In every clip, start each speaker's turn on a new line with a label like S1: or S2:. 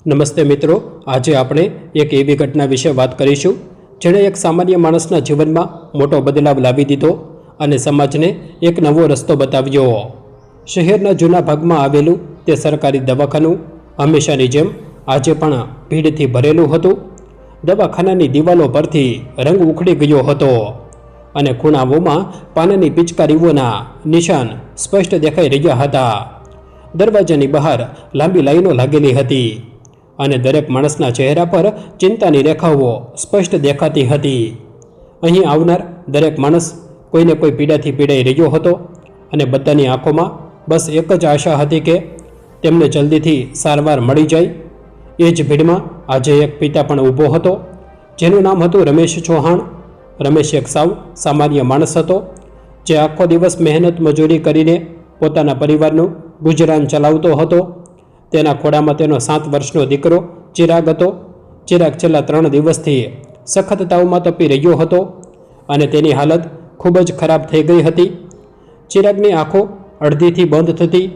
S1: નમસ્તે મિત્રો, આજે આપણે એક એવી ઘટના વિશે વાત કરીશું જેણે એક સામાન્ય માણસના જીવનમાં મોટો બદલાવ લાવી દીધો અને સમાજને એક નવો રસ્તો બતાવ્યો। શહેરના જૂના ભાગમાં આવેલું તે સરકારી દવાખાનું હંમેશાની જેમ આજે પણ ભીડથી ભરેલું હતું। દવાખાનાની દિવાલો પરથી રંગ ઉખડી ગયો હતો અને ખૂણાઓમાં પાનની પિચકારીઓના નિશાન સ્પષ્ટ દેખાઈ રહ્યા હતા। દરવાજાની બહાર લાંબી લાઈનો લાગેલી હતી અને દરેક માણસના ચહેરા પર ચિંતાની રેખાઓ સ્પષ્ટ દેખાતી હતી। અહીં આવનાર દરેક માણસ કોઈને કોઈ પીડાથી પીડાઈ રહ્યો હતો અને બધાની આંખોમાં બસ એક જ આશા હતી કે તેમને જલ્દીથી સારવાર મળી જાય। એ જ ભીડમાં આજે એક પિતા પણ ઊભો હતો જેનું નામ હતું રમેશ ચૌહાણ। રમેશ એક સાવ સામાન્ય માણસ હતો જે આખો દિવસ મહેનત મજૂરી કરીને પોતાના પરિવારનું ગુજરાન ચલાવતો હતો। તેના ખોળામાં તેનો 7 વર્ષનો દીકરો ચિરાગ હતો। ચિરાગ છેલ્લા 3 દિવસથી સખત તાવમાં તપી રહ્યો હતો અને તેની હાલત ખૂબ જ ખરાબ થઈ ગઈ હતી। ચિરાગની આંખો અડધીથી બંધ થતી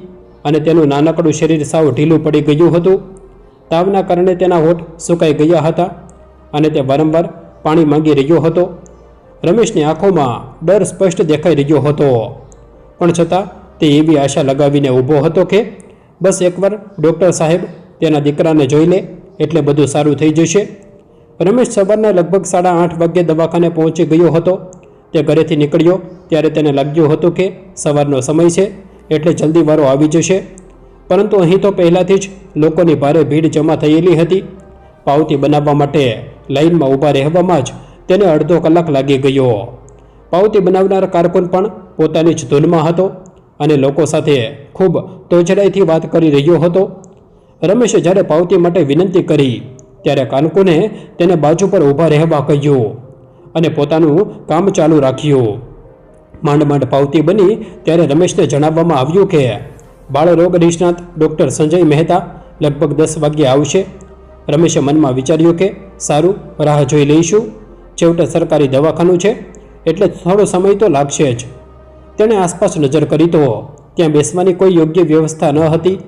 S1: અને તેનું નાનકડું શરીર સાવ ઢીલું પડી ગયું હતું। તાવના કારણે તેના હોઠ સુકાઈ ગયા હતા અને તે વારંવાર પાણી માંગી રહ્યો હતો। રમેશની આંખોમાં ડર સ્પષ્ટ દેખાઈ રહ્યો હતો, પણ છતાં તે એવી આશા લગાવીને ઊભો હતો કે બસ એકવાર ડૉક્ટર સાહેબ તેના દીકરાને જોઈ લે એટલે બધું સારું થઈ જશે। રમેશ સવારના લગભગ 8:30 વાગ્યે દવાખાને પહોંચી ગયો હતો। તે ઘરેથી નીકળ્યો ત્યારે તેને લાગ્યું હતું કે સવારનો સમય છે એટલે જલ્દી વારો આવી જશે, પરંતુ અહીં તો પહેલાંથી જ લોકોની ભારે ભીડ જમા થયેલી હતી। પાવતી બનાવવા માટે લાઇનમાં ઊભા રહેવામાં જ તેને અડધો કલાક લાગી ગયો। પાવતી બનાવનાર કારકુન પણ પોતાની જ ધૂનમાં હતો અને લોકો સાથે ખૂબ તોછડાઈથી વાત કરી રહ્યો હતો। રમેશે જ્યારે પાવતી માટે વિનંતી કરી ત્યારે કાનકુને તેને બાજુ પર ઊભા રહેવા કહ્યું અને પોતાનું કામ ચાલુ રાખ્યું। માંડ માંડ પાવતી બની ત્યારે રમેશને જણાવવામાં આવ્યું કે બાળરોગ નિષ્ણાત ડૉક્ટર સંજય મહેતા લગભગ 10 વાગ્યે આવશે। રમેશે મનમાં વિચાર્યું કે સારું, રાહ જોઈ લઈશું, છેવટે સરકારી દવાખાનું છે એટલે થોડો સમય તો લાગશે જ। તેણે આસપાસ નજર કરી તો ત્યાં બેસવાની કોઈ યોગ્ય વ્યવસ્થા ન હતી।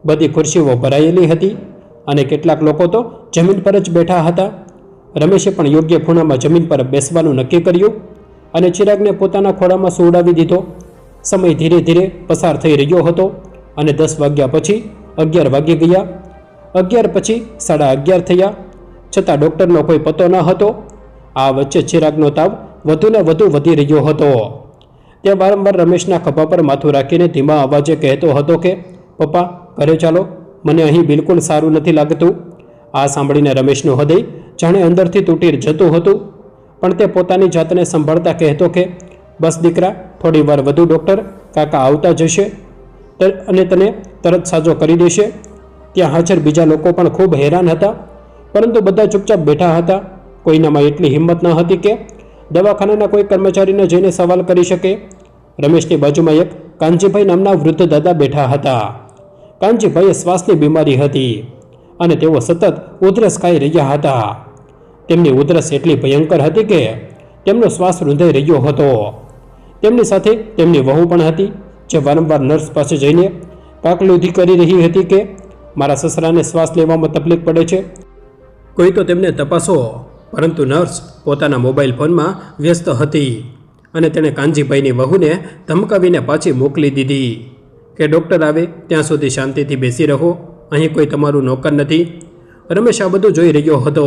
S1: બધી ખુરશીઓ ભરાયેલી હતી અને કેટલાક લોકો તો જમીન પર જ બેઠા હતા। રમેશે પણ યોગ્ય ખૂણામાં જમીન પર બેસવાનું નક્કી કર્યું અને ચિરાગને પોતાના ખોળામાં સુવડાવી દીધો। સમય ધીરે ધીરે પસાર થઈ રહ્યો હતો અને 10 વાગ્યા પછી 11 વાગી ગયા। 11 પછી 11:30 થયા, છતાં ડૉક્ટરનો કોઈ પતો ન હતો। આ વચ્ચે ચિરાગનો તાવ વધુને વધુ વધી રહ્યો હતો। તે વારંવાર રમેશના ખભા પર માથું રાખીને ધીમા અવાજે કહેતો હતો કે પપ્પા, ઘરે ચાલો, મને અહીં બિલકુલ સારું નથી લાગતું। આ સાંભળીને રમેશનું હૃદય જાણે અંદરથી તૂટી જતું હતું, પણ તે પોતાની જાતને સંભાળતા કહેતો કે બસ દીકરા, થોડી વાર વધુ ડૉક્ટર કાકા આવતા જશે અને તને તરત સાજો કરી દેશે। ત્યાં હાજર બીજા લોકો પણ ખૂબ હેરાન હતા, પરંતુ બધા ચૂપચાપ બેઠા હતા। કોઈનામાં એટલી હિંમત ન હતી કે દવાખાનાના કોઈ કર્મચારીને જઈને સવાલ કરી શકે। રમેશની બાજુમાં એક કાનજીભાઈ નામના વૃદ્ધ દાદા બેઠા હતા। કાનજીભાઈએ શ્વાસની બીમારી હતી અને તેઓ સતત ઉધરસ ખાઈ રહ્યા હતા। તેમની ઉધરસ એટલી ભયંકર હતી કે તેમનો શ્વાસ રૂંધાઈ રહ્યો હતો। તેમની સાથે તેમની વહુ પણ હતી, જે વારંવાર નર્સ પાસે જઈને કાકલુધી કરી રહી હતી કે મારા સસરાને શ્વાસ લેવામાં તકલીફ પડે છે, કોઈ તો તેમને તપાસો। પરંતુ નર્સ પોતાના મોબાઈલ ફોનમાં વ્યસ્ત હતી અને તેણે કાનજીભાઈની વહુને ધમકાવીને પાછી મોકલી દીધી કે ડૉક્ટર આવે ત્યાં સુધી શાંતિથી બેસી રહો, અહીં કોઈ તમારું નોકર નથી। રમેશ આ બધું જોઈ રહ્યો હતો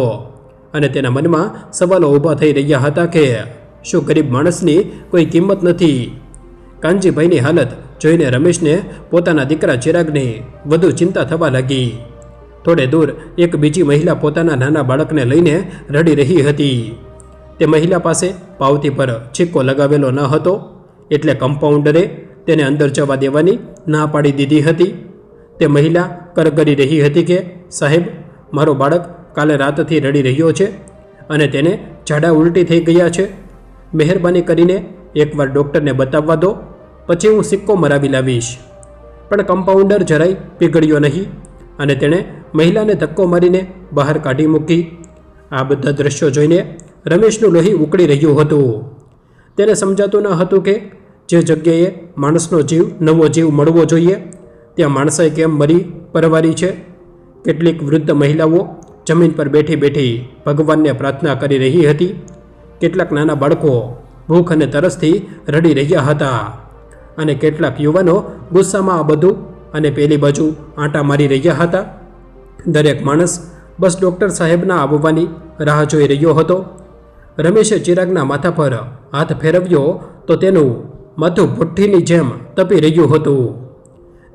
S1: અને તેના મનમાં સવાલો ઊભા થઈ રહ્યા હતા કે શું ગરીબ માણસની કોઈ કિંમત નથી? કાનજીભાઈની હાલત જોઈને રમેશને પોતાના દીકરા ચિરાગની વધુ ચિંતા થવા લાગી। થોડે દૂર એક બીજી મહિલા પોતાના નાના બાળકને લઈને રડી રહી હતી। તે મહિલા પાસે પાવતી પર છીક્કો લગાવેલો ન હતો એટલે કમ્પાઉન્ડરે તેને અંદર જવા દેવાની ના પાડી દીધી હતી। તે મહિલા કરગરી રહી હતી કે સાહેબ, મારો બાળક કાલે રાતથી રડી રહ્યો છે અને તેને ઝાડા ઉલટી થઈ ગયા છે। મહેરબાની કરીને એકવાર ડૉક્ટરને બતાવવા દો, પછી હું સિક્કો મરાવી લાવીશ। પણ કમ્પાઉન્ડર જરાય પીગળ્યો નહીં અને તેણે મહિલાને ધક્કો મારીને બહાર કાઢી મૂકી। આ બધા દ્રશ્યો જોઈને રમેશનું લોહી ઉકળી રહ્યું હતું। તેને સમજાતું ન હતું કે જે જગ્યાએ માણસનો જીવ, નવો જીવ મળવો જોઈએ, ત્યાં માણસે કેમ મરી પરવારી છે। કેટલીક વૃદ્ધ મહિલાઓ જમીન પર બેઠી બેઠી ભગવાનને પ્રાર્થના કરી રહી હતી. કેટલાક નાના બાળકો ભૂખ અને તરસથી રડી રહ્યા હતા અને કેટલાક યુવાનો ગુસ્સામાં આ બધું અને પેલી બાજુ આંટા મારી રહ્યા હતા. દરેક માણસ બસ ડૉક્ટર સાહેબના આવવાની રાહ જોઈ રહ્યો હતો. રમેશે ચિરાગના માથા પર હાથ ફેરવ્યો તો તેનું માથું ભઠ્ઠીની જેમ તપી રહ્યું હતું.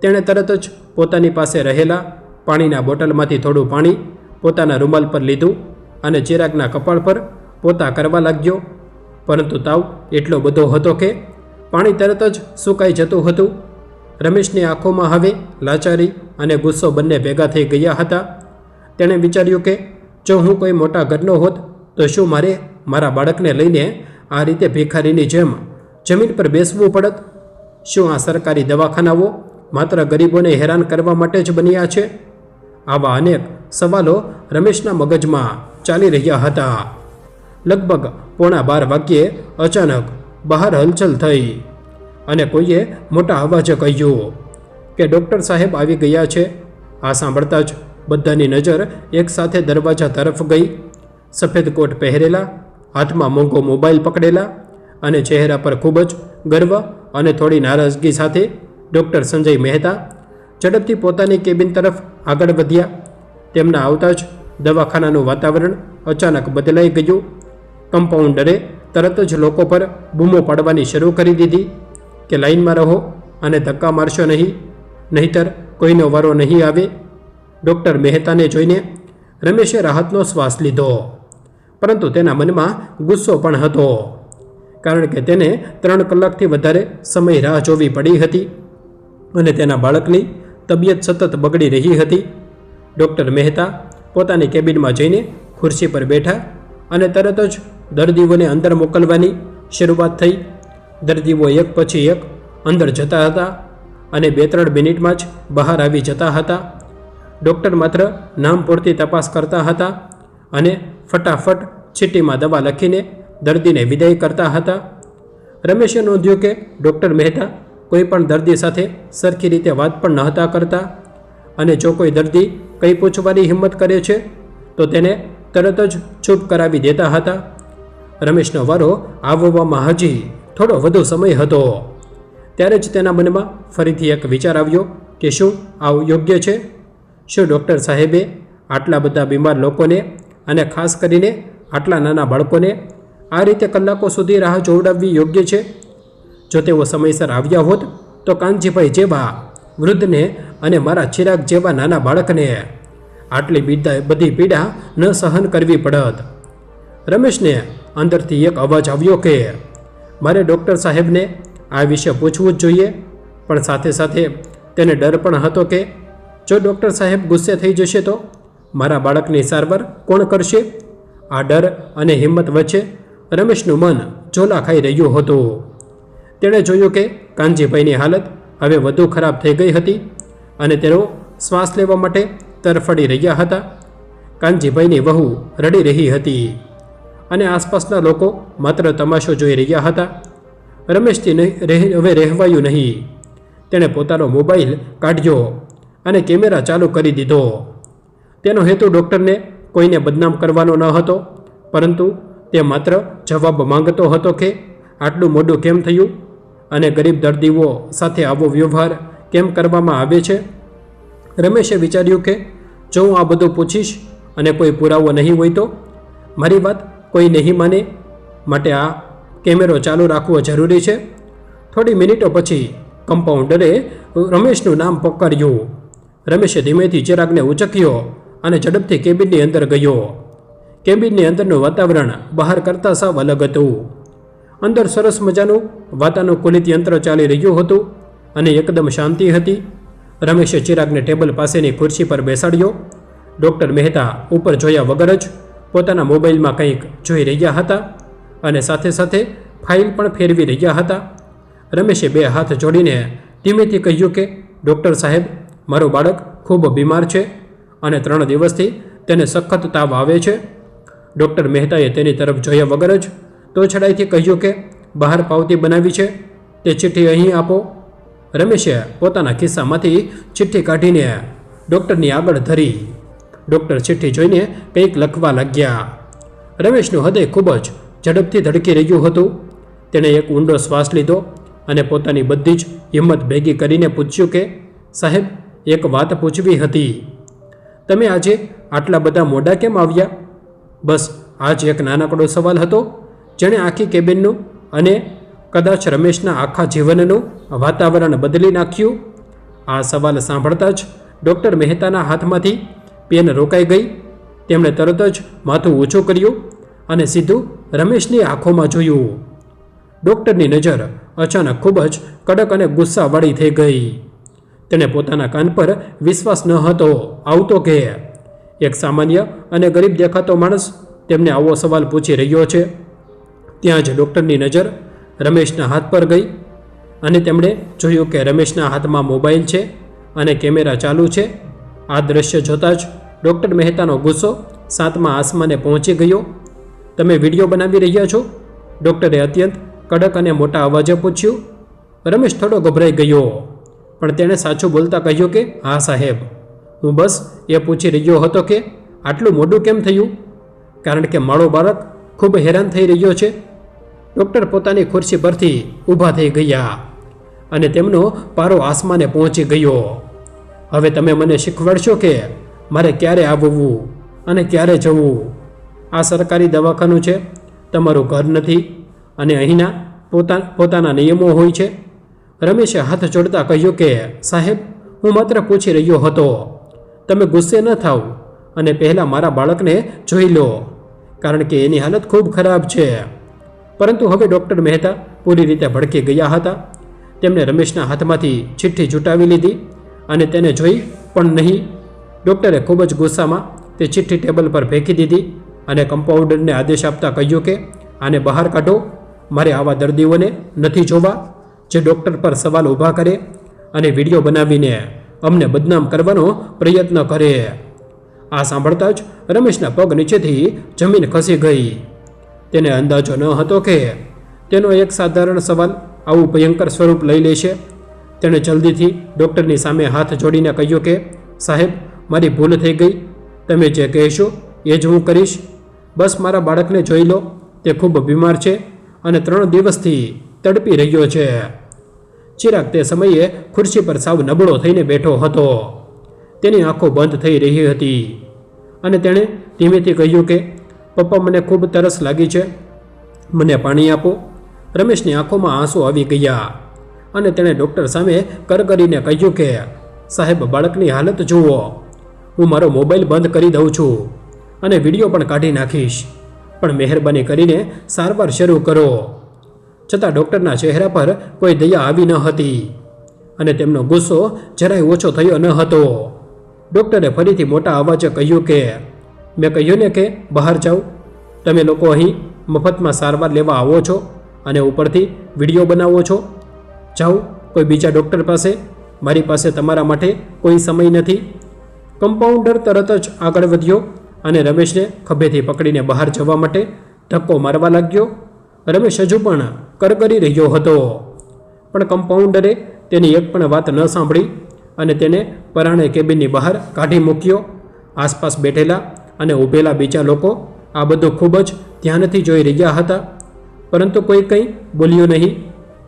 S1: તેણે તરત જ પોતાની પાસે રહેલા પાણીના બોટલમાંથી થોડું પાણી પોતાના રૂમાલ પર લીધું અને ચિરાગના કપાળ પર પોતા કરવા લાગ્યો. પરંતુ તાવ એટલો બધો હતો કે પાણી તરત જ સુકાઈ જતું હતું. રમેશની આંખોમાં હવે લાચારી અને ગુસ્સો બંને ભેગા થઈ ગયા હતા. તેણે વિચાર્યું કે જો હું કોઈ મોટા ઘરનો હોત તો શું મારે મારા બાળકને લઈને આ રીતે ભિખારીની જેમ જમીન પર બેસવું પડત? શું આ સરકારી દવાખાનાઓ માત્ર ગરીબોને હેરાન કરવા માટે જ બન્યા છે? આવા અનેક સવાલો રમેશના મગજમાં ચાલી રહ્યા હતા. લગભગ 11:15 વાગ્યે અચાનક બહાર હલચલ થઈ અને કોઈએ મોટા અવાજે કહ્યું કે ડૉક્ટર સાહેબ આવી ગયા છે. આ સાંભળતા જ બધાની નજર એકસાથે દરવાજા તરફ ગઈ. સફેદ કોટ પહેરેલા, હાથમાં મોંઘો મોબાઈલ પકડેલા અને ચહેરા પર ખૂબ જ ગર્વ અને થોડી નારાજગી સાથે ડૉક્ટર સંજય મહેતા ઝડપથી પોતાની કેબિન તરફ આગળ વધ્યા. તેમના આવતા જ દવાખાનાનું વાતાવરણ અચાનક બદલાઈ ગયું. કમ્પાઉન્ડરે તરત જ લોકો પર બૂમો પાડવાની શરૂ કરી દીધી કે લાઇનમાં રહો અને ધક્કા મારશો નહીં, નહીંતર કોઈનો વારો નહીં આવે. ડૉક્ટર મહેતાને જોઈને રમેશે રાહતનો શ્વાસ લીધો, પરંતુ તેના મનમાં ગુસ્સો પણ હતો, કારણ કે તેને 3 કલાકથી વધારે સમય રાહ જોવી પડી હતી અને તેના બાળકની તબિયત સતત બગડી રહી હતી. ડૉક્ટર મહેતા પોતાની કેબિનમાં જઈને ખુરશી પર બેઠા અને તરત જ દર્દીઓને અંદર મોકલવાની શરૂઆત થઈ. દર્દીઓ એક પછી એક અંદર જતા હતા અને 2-3 મિનિટમાં જ બહાર આવી જતા હતા. ડૉક્ટર માત્ર નામ પૂરતી તપાસ કરતા હતા અને ફટાફટ ચીઠ્ઠીમાં દવા લખીને દર્દીને વિદાય કરતા હતા. રમેશે નોંધ્યું કે ડૉક્ટર મહેતા કોઈ પણ દર્દી સાથે સરખી રીતે વાત પણ નહોતા કરતા અને જો કોઈ દર્દી કંઈ પૂછવાની હિંમત કરે છે તો તેને તરત જ ચૂપ કરાવી દેતા હતા. રમેશનો વારો આવવામાં હજી થોડો વધુ સમય હતો. ત્યારે જ તેના મનમાં ફરીથી એક વિચાર આવ્યો કે શું આ યોગ્ય છે? શું ડૉક્ટર સાહેબે આટલા બધા બીમાર લોકોને અને ખાસ કરીને આટલા નાના બાળકોને આ રીતે કલાકો સુધી રાહ જોવડાવવી યોગ્ય છે? જો તેઓ સમયસર આવ્યા હોત તો કાનજીભાઈ જેવા વૃદ્ધને અને મારા ચિરાગ જેવા નાના બાળકને આટલી બધી પીડા ન સહન કરવી પડત. રમેશને અંદરથી એક અવાજ આવ્યો કે મારે ડૉક્ટર સાહેબને આ વિશે પૂછવું જ જોઈએ, પણ સાથે સાથે તેને ડર પણ હતો કે જો ડૉક્ટર સાહેબ ગુસ્સે થઈ જશે તો મારા બાળકની સારવાર કોણ કરશે? આ ડર અને હિંમત વચ્ચે રમેશનું મન ઝોલા ખાઈ રહ્યું હતું. તેણે જોયું કે કાનજીભાઈની હાલત હવે વધુ ખરાબ થઈ ગઈ હતી અને તેઓ શ્વાસ લેવા માટે તરફડી રહ્યા હતા. કાનજીભાઈની વહુ રડી રહી હતી અને આસપાસના લોકો માત્ર તમાશો જોઈ રહ્યા હતા. રમેશથી હવે રહેવાયું નહીં. તેણે પોતાનો મોબાઈલ કાઢ્યો અને કેમેરા ચાલુ કરી દીધો. તેનો હેતુ ડૉક્ટરને કોઈને બદનામ કરવાનો ન હતો, પરંતુ તે માત્ર જવાબ માંગતો હતો કે આટલું મોડું કેમ થયું અને ગરીબ દર્દીઓ સાથે આવો વ્યવહાર કેમ કરવામાં આવે છે. રમેશે વિચાર્યું કે જો હું આ બધું પૂછીશ અને કોઈ પુરાવો નહીં હોય તો મારી વાત કોઈ નહીં માને, માટે આ કેમેરો ચાલુ રાખવો જરૂરી છે. થોડી મિનિટો પછી કમ્પાઉન્ડરે રમેશનું નામ પકડ્યું. રમેશે ધીમેથી ચિરાગને ઉચક્યો અને ઝડપથી કેબિનની અંદર ગયો. કેબિનની અંદરનું વાતાવરણ બહાર કરતાં સાવ અલગ હતું. અંદર સરસ મજાનું વાતાનુકૂલિત યંત્ર ચાલી રહ્યું હતું અને એકદમ શાંતિ હતી. રમેશે ચિરાગને ટેબલ પાસેની ખુરશી પર બેસાડ્યો. ડૉક્ટર મહેતા ઉપર જોયા વગર જ પોતાના મોબાઈલમાં કંઈક જોઈ રહ્યા હતા અને સાથે સાથે ફાઇલ પણ ફેરવી રહ્યા હતા. રમેશે 2 હાથ જોડીને ધીમેથી કહ્યું કે ડૉક્ટર સાહેબ, મારું બાળક ખૂબ બીમાર છે અને 3 દિવસથી તેને સખત તાવ આવે છે. ડૉક્ટર મહેતાએ તેની તરફ જોયા વગર જ તોછડાઈથી કહ્યું કે બહાર પાવતી બનાવી છે, તે ચિઠ્ઠી અહીં આપો. રમેશે પોતાના ખિસ્સામાંથી ચિઠ્ઠી કાઢીને ડૉક્ટરની આગળ ધરી. ડૉક્ટર ચિઠ્ઠી જોઈને કંઈક લખવા લાગ્યા. રમેશનું હૃદય ખૂબ જ ઝડપથી ધડકી રહ્યું હતું. તેણે એક ઊંડો શ્વાસ લીધો અને પોતાની બધી જ હિંમત ભેગી કરીને પૂછ્યું કે, સાહેબ, એક વાત પૂછવી હતી. તમે આજે આટલા બધા મોડા કેમ આવ્યા? બસ આ જ એક નાનકડો સવાલ હતો, જેણે આખી કેબિનનું અને કદાચ રમેશના આખા જીવનનું વાતાવરણ બદલી નાખ્યું. આ સવાલ સાંભળતા જ ડૉક્ટર મહેતાના હાથમાંથી પેન રોકાઈ ગઈ. તેમણે તરત જ માથું ઊંચું કર્યું અને સીધું રમેશની આંખોમાં જોયું. ડૉક્ટરની નજર અચાનક ખૂબ જ કડક અને ગુસ્સાવાળી થઈ ગઈ. તેણે પોતાના કાન પર વિશ્વાસ ન હતો આવતો કે એક સામાન્ય અને ગરીબ દેખાતો માણસ તેમને આવો સવાલ પૂછી રહ્યો છે. ત્યાં જ ડૉક્ટરની નજર રમેશના હાથ પર ગઈ અને તેમણે જોયું કે રમેશના હાથમાં મોબાઈલ છે અને કેમેરા ચાલુ છે. આ દ્રશ્ય જોતાં જ ડૉક્ટર મહેતાનો ગુસ્સો 7મા આસમાને પહોંચી ગયો. તમે વિડીયો બનાવી રહ્યા છો? ડૉક્ટરે અત્યંત કડક અને મોટા અવાજે પૂછ્યું. રમેશ થોડો ગભરાઈ ગયો, પણ તેણે સાચું બોલતા કહ્યું કે હા સાહેબ, હું બસ એ પૂછી રહ્યો હતો કે આટલું મોડું કેમ થયું, કારણ કે મારો બાળક ખૂબ હેરાન થઈ રહ્યો છે. ડૉક્ટર પોતાની ખુરશી પરથી ઊભા થઈ ગયા અને તેમનો પારો આસમાને પહોંચી ગયો. હવે તમે મને શીખવાડશો કે મારે ક્યારે આવવું અને ક્યારે જવું? આ સરકારી દવાખાનું છે, તમારું ઘર નથી અને અહીંના પોતાના નિયમો હોય છે. રમેશે હાથ જોડતા કહ્યું કે સાહેબ, હું માત્ર પૂછી રહ્યો હતો. તમે ગુસ્સે ન થાવ અને પહેલાં મારા બાળકને જોઈ લો, કારણ કે એની હાલત ખૂબ ખરાબ છે. પરંતુ હવે ડૉક્ટર મહેતા પૂરી રીતે ભડકી ગયા હતા. તેમણે રમેશના હાથમાંથી ચિઠ્ઠી જૂટાવી લીધી અને તેને જોઈ પણ નહીં. ડૉક્ટરે ખૂબ જ ગુસ્સામાં તે ચિઠ્ઠી ટેબલ પર ફેંકી દીધી અને કમ્પાઉન્ડરને આદેશ આપતા કહ્યું કે આને બહાર કાઢો. મારે આવા દર્દીઓને નથી જોવા જે ડૉક્ટર પર સવાલ ઊભા કરે અને વિડીયો બનાવીને અમને બદનામ કરવાનો પ્રયત્ન કરે. આ સાંભળતા જ રમેશના પગ નીચેથી જમીન ખસી ગઈ. તેને અંદાજો ન હતો કે તેનો એક સાધારણ સવાલ આવું ભયંકર સ્વરૂપ લઈ લેશે. તેણે જલ્દીથી ડૉક્ટરની સામે હાથ જોડીને કહ્યું કે સાહેબ, મારી ભૂલ થઈ ગઈ. તમે જે કહેશો એ જ હું કરીશ. બસ મારા બાળકને જોઈ લો. તે ખૂબ બીમાર છે અને 3 દિવસથી તડપી રહ્યો છે. ચિરાગ તે સમયે ખુરશી પર સાવ નબળો થઈને બેઠો હતો. તેની આંખો બંધ થઈ રહી હતી અને તેણે ધીમેથી કહ્યું કે પપ્પા, મને ખૂબ તરસ લાગી છે, મને પાણી આપો. રમેશની આંખોમાં આંસુ આવી ગયા અને તેણે ડૉક્ટર સામે કરકરીને કહ્યું કે સાહેબ, બાળકની હાલત જુઓ. હું મારો મોબાઈલ બંધ કરી દઉં છું અને વિડીયો પણ કાઢી નાખીશ, પણ મહેરબાની કરીને સારવાર શરૂ કરો. છતાં ડૉક્ટરના ચહેરા પર કોઈ દયા આવી ન હતી અને તેમનો ગુસ્સો જરાય ઓછો થયો ન હતો. ડૉક્ટરે ફરીથી મોટા અવાજે કહ્યું કે મેં કહ્યું ને કે બહાર જાઓ. તમે લોકો અહીં મફતમાં સારવાર લેવા આવો છો અને ઉપરથી વિડીયો બનાવો છો. જાઓ કોઈ બીજા ડૉક્ટર પાસે. મારી પાસે તમારા માટે કોઈ સમય નથી. કમ્પાઉન્ડર તરત જ આગળ વધ્યો અને રમેશને ખભેથી પકડીને બહાર જવા માટે ધક્કો મારવા લાગ્યો. રમેશ હજુ પણ કરકરી રહ્યો હતો, પણ કમ્પાઉન્ડરે તેની એક પણ વાત ન સાંભળી અને તેને પરાણે કેબિનની બહાર કાઢી મૂક્યો. આસપાસ બેઠેલા અને ઊભેલા બીજા લોકો આ બધું ખૂબ જ ધ્યાનથી જોઈ રહ્યા હતા, પરંતુ કોઈ કંઈ બોલ્યું નહીં.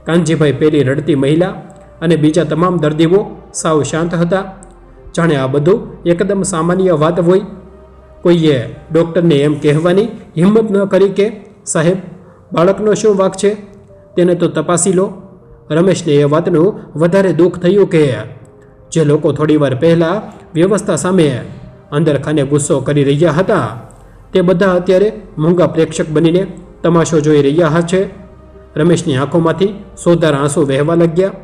S1: કાનજીભાઈ, પેલી રડતી મહિલા અને બીજા તમામ દર્દીઓ સાવ શાંત હતા, જાણે આ બધું એકદમ સામાન્ય વાત હોય. કોઈએ ડૉક્ટરને એમ કહેવાની હિંમત ન કરી કે સાહેબ, બાળકનો શું વાંક છે, તેને તો તપાસી લો. રમેશને એ વાતનું વધારે દુઃખ થયું કે જે લોકો થોડીવાર પહેલાં વ્યવસ્થા સામે અંદરખાને ગુસ્સો કરી રહ્યા હતા, તે બધા અત્યારે મૂંગા પ્રેક્ષક બનીને તમાશો જોઈ રહ્યા છે. રમેશની આંખોમાંથી સોધાર આંસુ વહેવા લાગ્યા.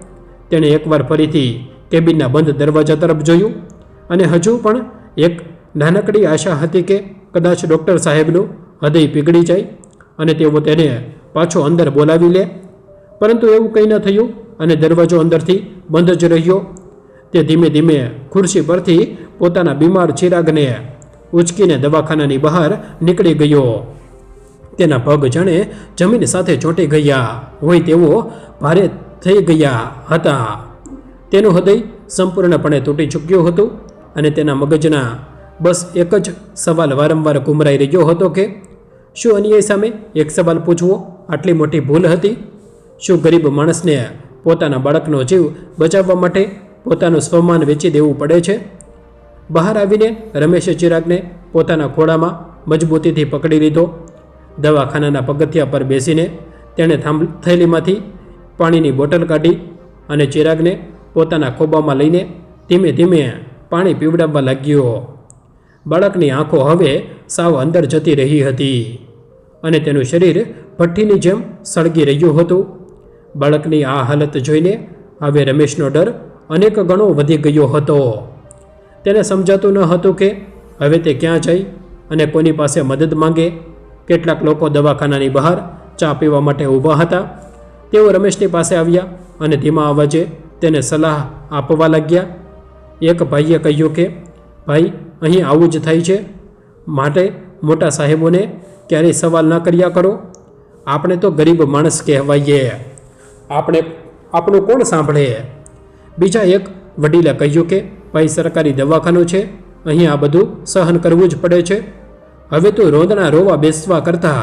S1: તેણે એકવાર ફરીથી કેબિનના બંધ દરવાજા તરફ જોયું અને હજુ પણ એક નાનકડી આશા હતી કે કદાચ ડૉક્ટર સાહેબનું હૃદય પીગળી જાય અને તેઓ તેને પાછો અંદર બોલાવી લે, પરંતુ એવું કંઈ ન થયું અને દરવાજો અંદરથી બંધ જ રહ્યો. તે ધીમે ધીમે ખુરશી પરથી પોતાના બીમાર ચિરાગને ઉચકીને દવાખાનાની બહાર નીકળી ગયો. તેના પગ જાણે જમીન સાથે ચોંટી ગયા હોય તેવો ભારે થઈ ગયા હતા. તેનું હૃદય સંપૂર્ણપણે તૂટી ચૂક્યું હતું અને તેના મગજના બસ એક જ સવાલ વારંવાર ઘૂમરાઈ રહ્યો હતો કે શું અન્યાય સામે એક સવાલ પૂછવો આટલી મોટી ભૂલ હતી? શું ગરીબ માણસને પોતાના બાળકનો જીવ બચાવવા માટે પોતાનું સ્વમાન વેચી દેવું પડે છે? બહાર આવીને રમેશે ચિરાગને પોતાના ખોળામાં મજબૂતીથી પકડી લીધો. દવાખાનાના પગથિયા પર બેસીને તેણે થેલીમાંથી પાણીની બોટલ કાઢી અને ચિરાગને પોતાના ખોબામાં લઈને ધીમે ધીમે પાણી પીવડાવવા લાગ્યો. બાળકની આંખો હવે સાવ અંદર જતી રહી હતી અને તેનું શરીર ભઠ્ઠીની જેમ સળગી રહ્યું હતું. બાળકની આ હાલત જોઈને હવે રમેશનો ડર અનેક ગણો વધી ગયો હતો. તેને સમજાતું ન હતું કે હવે તે ક્યાં જાય અને કોની પાસે મદદ માંગે. કેટલાક લોકો દવાખાનાની બહાર ચા પીવા માટે ઊભા હતા. તેઓ રમેશની પાસે આવ્યા અને ધીમા અવાજે તેને સલાહ આપવા લાગ્યા. એક ભાઈએ કહ્યું કે ભાઈ, અહીં આવું જ થાય છે, માટે મોટા સાહેબોને ક્યારેય સવાલ ન કર્યા કરો. આપણે તો ગરીબ માણસ કહેવાઈએ, આપણું કોણ સાંભળે? બીજા એક વડીલે કહ્યું કે ભાઈ, સરકારી દવાખાનું છે, અહીં આ બધું સહન કરવું જ પડે છે. હવે તું રોંદણા રોવા બેસવા કરતાં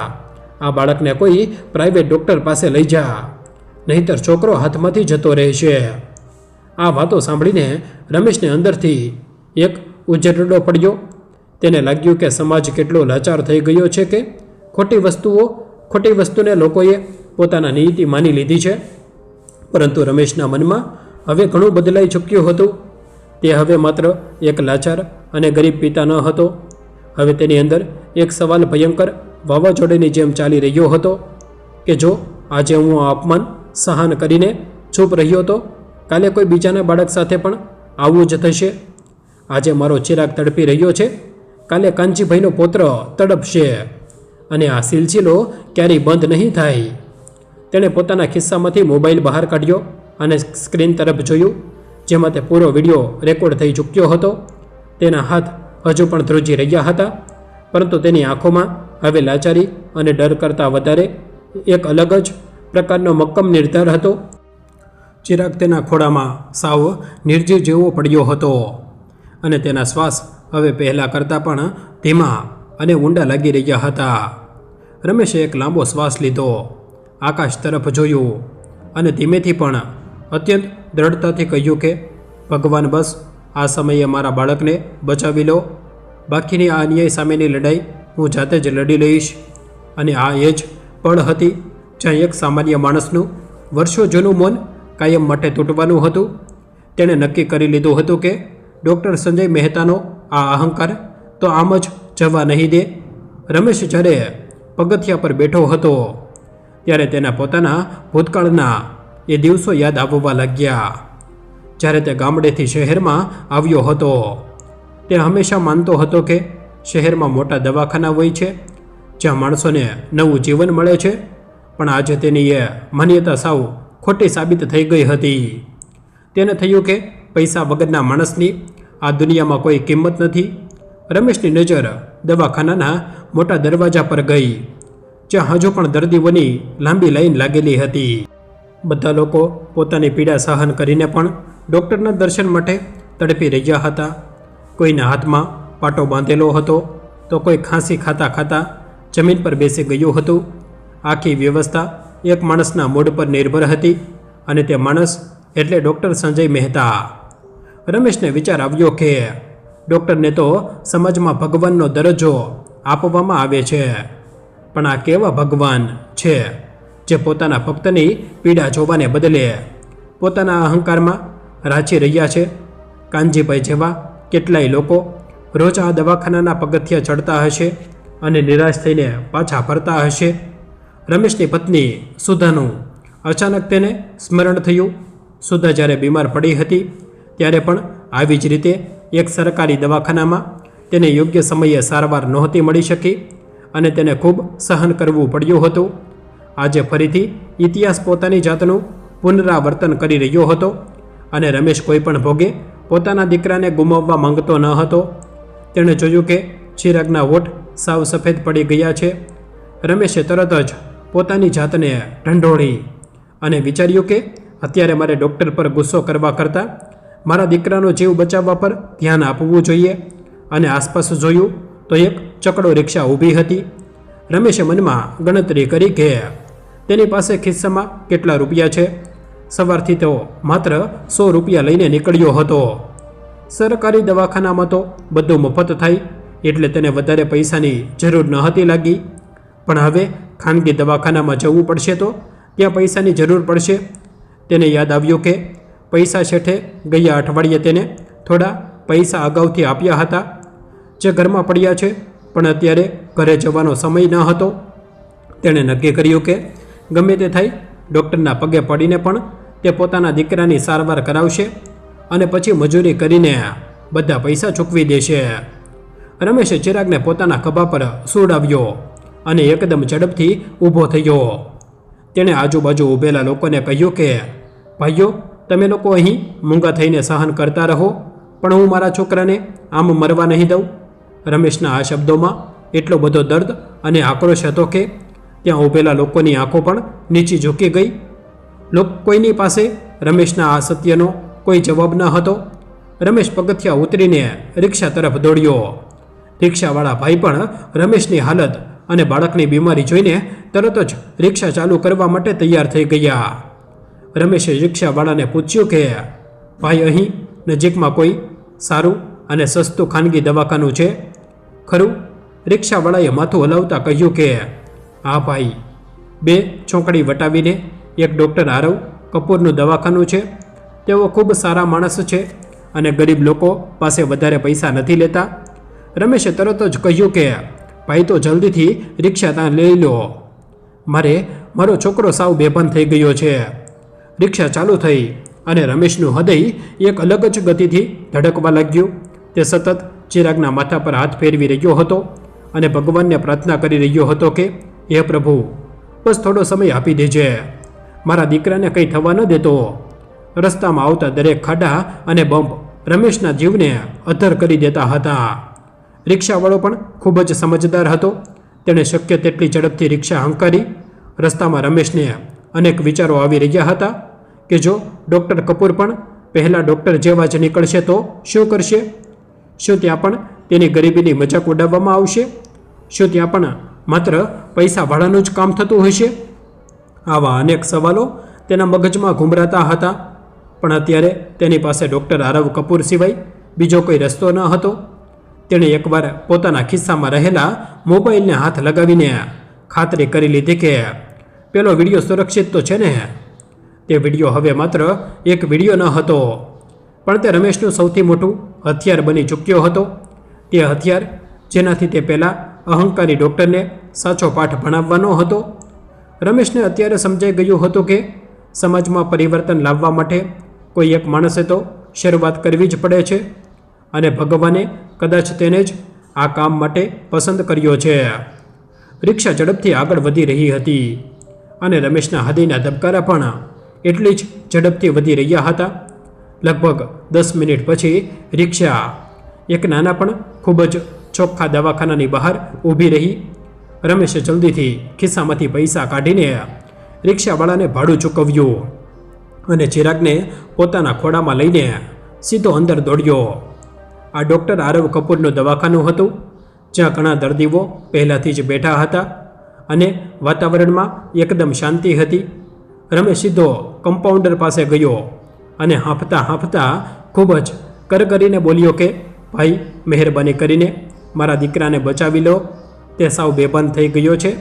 S1: આ બાળકને કોઈ પ્રાઇવેટ ડૉક્ટર પાસે લઈ જા, નહીંતર છોકરો હાથમાંથી જતો રહેશે. આ વાતો સાંભળીને રમેશને અંદરથી એક ઉજરડો પડ્યો. તેને લાગ્યું કે સમાજ કેટલો લાચાર થઈ ગયો છે કે ખોટી વસ્તુને લોકોએ પોતાના નીતિ માની લીધી છે. પરંતુ રમેશના મનમાં હવે ઘણું બદલાઈ ચૂક્યું હતું. તે હવે માત્ર એક લાચાર અને ગરીબ પિતા ન હતો. હવે તેની અંદર એક સવાલ ભયંકર વાવાઝોડાની જેમ ચાલી રહ્યો હતો કે જો આજે હું આ અપમાન સહન કરીને ચૂપ રહ્યો તો કાલે કોઈ બીજાના બાળક સાથે પણ આવું જ થશે. આજે મારો ચિરાગ તડપી રહ્યો છે, કાલે કાંચીભાઈનો પુત્ર તડપશે અને આ સિલસિલો ક્યારેય બંધ નહીં થાય. તેણે પોતાના ખિસ્સામાંથી મોબાઈલ બહાર કાઢ્યો અને સ્ક્રીન તરફ જોયું, જેમાં તે પૂરો વિડીયો રેકોર્ડ થઈ ચૂક્યો હતો. તેના હાથ હજુ પણ ધ્રુજી રહ્યા હતા, પરંતુ તેની આંખોમાં હવે લાચારી અને ડર કરતાં વધારે એક અલગ જ પ્રકારનો મક્કમ નિર્ધાર હતો. ચિરાગ તેના ખોળામાં સાવ નિર્જીવ જેવો પડ્યો હતો અને તેના શ્વાસ હવે પહેલાં કરતાં પણ ધીમા અને ઊંડા લાગી રહ્યા હતા. રમેશે એક લાંબો શ્વાસ લીધો, આકાશ તરફ જોયું અને ધીમેથી પણ અત્યંત દ્રઢતાથી કહ્યું કે ભગવાન, બસ આ સમયે મારા બાળકને બચાવી લો. બાકીની આ અન્યાય સામેની લડાઈ હું જાતે જ લડી લઈશ. અને આ એ જ પળ હતી જ્યાં એક સામાન્ય માણસનું વર્ષો જૂનું મૌન કાયમ માટે તૂટવાનું હતું. તેણે નક્કી કરી લીધું હતું કે ડૉક્ટર સંજય મહેતાનો આ અહંકાર તો આમ જ જવા નહીં દે. રમેશ જ્યારે પગથિયા પર બેઠો હતો ત્યારે તેના પોતાના ભૂતકાળના એ દિવસો યાદ આવવા લાગ્યા. જ્યારે તે ગામડેથી શહેરમાં આવ્યો હતો, તે હંમેશા માનતો હતો કે શહેરમાં મોટા દવાખાના હોય છે જ્યાં માણસોને નવું જીવન મળે છે, પણ આજે તેની એ માન્યતા સાવ ખોટી સાબિત થઈ ગઈ હતી. તેને થયું કે પૈસા વગરના માણસની આ દુનિયામાં કોઈ કિંમત નથી. રમેશની નજર દવાખાનાના મોટા દરવાજા પર ગઈ, જ્યાં હજુ પણ દર્દીઓની લાંબી લાઈન લાગેલી હતી. બધા લોકો પોતાની પીડા સહન કરીને પણ ડૉક્ટરના દર્શન માટે તડપી રહ્યા હતા. કોઈના હાથમાં પાટો બાંધેલો હતો તો કોઈ ખાંસી ખાતા ખાતા જમીન પર બેસી ગયું હતું. આખી વ્યવસ્થા એક માણસના મૂડ પર નિર્ભર હતી અને તે માણસ એટલે ડૉક્ટર સંજય મહેતા. રમેશને વિચાર આવ્યો કે ડૉક્ટરને તો સમાજમાં ભગવાનનો દરજ્જો આપવામાં આવે છે, પણ આ કેવા ભગવાન છે જે પોતાના ભક્તની પીડા જોવાને બદલે પોતાના અહંકારમાં રાચી રહ્યા છે. કાનજીભાઈ જેવા કેટલાય લોકો રોજ આ દવાખાનાના પગથિયા ચડતા હશે અને નિરાશ થઈને પાછા ફરતા હશે. રમેશની પત્ની સુધાનું અચાનક તેને સ્મરણ થયું. સુધા જ્યારે બીમાર પડી હતી ત્યારે પણ આવી જ રીતે એક સરકારી દવાખાનામાં તેને યોગ્ય સમયે સારવાર નહોતી મળી શકી અને તેને ખૂબ સહન કરવું પડ્યું હતું. આજે ફરીથી ઇતિહાસ પોતાની જાતનું પુનરાવર્તન કરી રહ્યો હતો અને રમેશ કોઈ પણ ભોગે પોતાના દીકરાને ગુમાવવા માંગતો ન હતો. તેણે જોયું કે ચિરાગના હોઠ સાવ સફેદ પડી ગયા છે. રમેશે તરત જ પોતાની જાતને ઢંઢોળી અને વિચાર્યું કે અત્યારે મારે ડૉક્ટર પર ગુસ્સો કરવા કરતાં મારા દીકરાનો જીવ બચાવવા પર ધ્યાન આપવું જોઈએ. અને આસપાસ જોયું તો એક ચકડો રિક્ષા ઊભી હતી. રમેશે મનમાં ગણતરી કરી કે તેની પાસે ખિસ્સામાં કેટલા રૂપિયા છે. સવારથી તો માત્ર 100 રૂપિયા લઈને નીકળ્યો હતો. સરકારી દવાખાનામાં તો બધું મફત થાય એટલે તેને વધારે પૈસાની જરૂર ન હતી લાગી. પણ હવે ખાનગી દવાખાનામાં જવું પડશે તો ત્યાં પૈસાની જરૂર પડશે. તેને યાદ આવ્યું કે પૈસા શેઠે ગયા અઠવાડિયે તેને થોડા પૈસા અગાઉથી આપ્યા હતા જે ઘરમાં પડ્યા છે, પણ અત્યારે ઘરે જવાનો સમય ન હતો. તેણે નક્કી કર્યું કે ગમે તે થાય ડૉક્ટરના પગે પડીને પણ તે પોતાના દીકરાની સારવાર કરાવશે અને પછી મજૂરી કરીને બધા પૈસા ચૂકવી દેશે. રમેશે ચિરાગને પોતાના ખભા પર સુવડાવ્યો અને એકદમ ઝડપથી ઊભો થયો. તેણે આજુબાજુ ઊભેલા લોકોને કહ્યું કે ભાઈઓ, તમે લોકો અહીં મૂંગા થઈને સહન કરતા રહો, પણ હું મારા છોકરાને આમ મરવા નહીં દઉં. રમેશના આ શબ્દોમાં એટલો બધો દર્દ અને આક્રોશ હતો કે ત્યાં ઊભેલા લોકોની આંખો પણ નીચી ઝૂકી ગઈ. કોઈની પાસે રમેશના આ સત્યનો કોઈ જવાબ ન હતો. રમેશ પગથિયા ઉતરીને રિક્ષા તરફ દોડ્યો. રિક્ષાવાળા ભાઈ પણ રમેશની હાલત અને બાળકની બીમારી જોઈને તરત જ રિક્ષા ચાલુ કરવા માટે તૈયાર થઈ ગયા. રમેશે રિક્ષાવાળાને પૂછ્યું કે ભાઈ, અહીં નજીકમાં કોઈ સારું અને સસ્તું ખાનગી દવાખાનું છે ખરું? રિક્ષાવાળાએ માથું હલાવતા કહ્યું કે હા ભાઈ, 2 ચોકડી વટાવીને એક ડૉક્ટર આરવ કપૂરનું દવાખાનું છે. તેઓ ખૂબ સારા માણસ છે અને ગરીબ લોકો પાસે વધારે પૈસા નથી લેતા. રમેશે તરત જ કહ્યું કે ભાઈ, તો જલ્દીથી રિક્ષા ત્યાં લઈ લો. મારો છોકરો સાવ બેભાન થઈ ગયો છે. રિક્ષા ચાલુ થઈ અને રમેશનું હૃદય એક અલગ જ ગતિથી ધડકવા લાગ્યું. તે સતત ચિરાગના માથા પર હાથ ફેરવી રહ્યો હતો અને ભગવાનને પ્રાર્થના કરી રહ્યો હતો કે હે પ્રભુ, બસ થોડો સમય આપી દેજે, મારા દીકરાને કંઈ થવા ન દેતો. રસ્તામાં આવતા દરેક ખાડા અને બમ્પ રમેશના જીવને અધર કરી દેતા હતા. રિક્ષાવાળો પણ ખૂબ જ સમજદાર હતો. તેણે શક્ય તેટલી ઝડપથી રિક્ષા હંકારી. રસ્તામાં રમેશને અનેક વિચારો આવી રહ્યા હતા કે જો ડૉક્ટર કપૂર પણ પહેલાં ડૉક્ટર જેવા જ નીકળશે તો શું કરશે? શું ત્યાં પણ તેની ગરીબીની મજાક ઉડાવવામાં આવશે? શું ત્યાં પણ માત્ર પૈસાવાળાનું જ કામ થતું હશે? આવા અનેક સવાલો તેના મગજમાં ઘૂમરાતા હતા. પણ અત્યારે તેની પાસે ડૉક્ટર આરવ કપૂર સિવાય બીજો કોઈ રસ્તો ન હતો. તેણે એકવાર પોતાના ખિસ્સામાં રહેલા મોબાઈલને હાથ લગાવીને ખાતરી કરી લીધી કે પેલો વિડીયો સુરક્ષિત તો છે ને. તે વિડીયો હવે માત્ર એક વિડીયો ન હતો, પણ તે રમેશનું સૌથી મોટું હથિયાર બની ચૂક્યો હતો. તે હથિયાર જેનાથી તે પહેલાં અહંકારી ડૉક્ટરને સાચો પાઠ ભણાવવાનો હતો. રમેશને અત્યારે સમજાઈ ગયું હતું કે સમાજમાં પરિવર્તન લાવવા માટે કોઈ એક માણસે તો શરૂઆત કરવી જ પડે છે અને ભગવાને કદાચ તેને જ આ કામ માટે પસંદ કર્યો છે. રિક્ષા ઝડપથી આગળ વધી રહી હતી અને રમેશના હૃદયના ધબકારા પણ એટલી જ ઝડપથી વધી રહ્યા હતા. લગભગ 10 મિનિટ પછી રિક્ષા એક નાના પણ ખૂબ જ ચોખ્ખા દવાખાનાની બહાર ઊભી રહી. રમેશે જલ્દીથી ખિસ્સામાંથી પૈસા કાઢીને રિક્ષાવાળાને ભાડું ચૂકવ્યું અને ચિરાગને પોતાના ખોળામાં લઈને સીધો અંદર દોડ્યો. આ ડૉક્ટર આરવ કપૂરનું દવાખાનું હતું, જ્યાં ઘણા દર્દીઓ પહેલાંથી જ બેઠા હતા અને વાતાવરણમાં એકદમ શાંતિ હતી. રમેશ સીધો કમ્પાઉન્ડર પાસે ગયો અને હાંફતા ખૂબ જ કરકરીને બોલ્યો કે ભાઈ, મહેરબાની કરીને મારા દીકરાને બચાવી લો, તે સાવ બેભાન થઈ ગયો છે.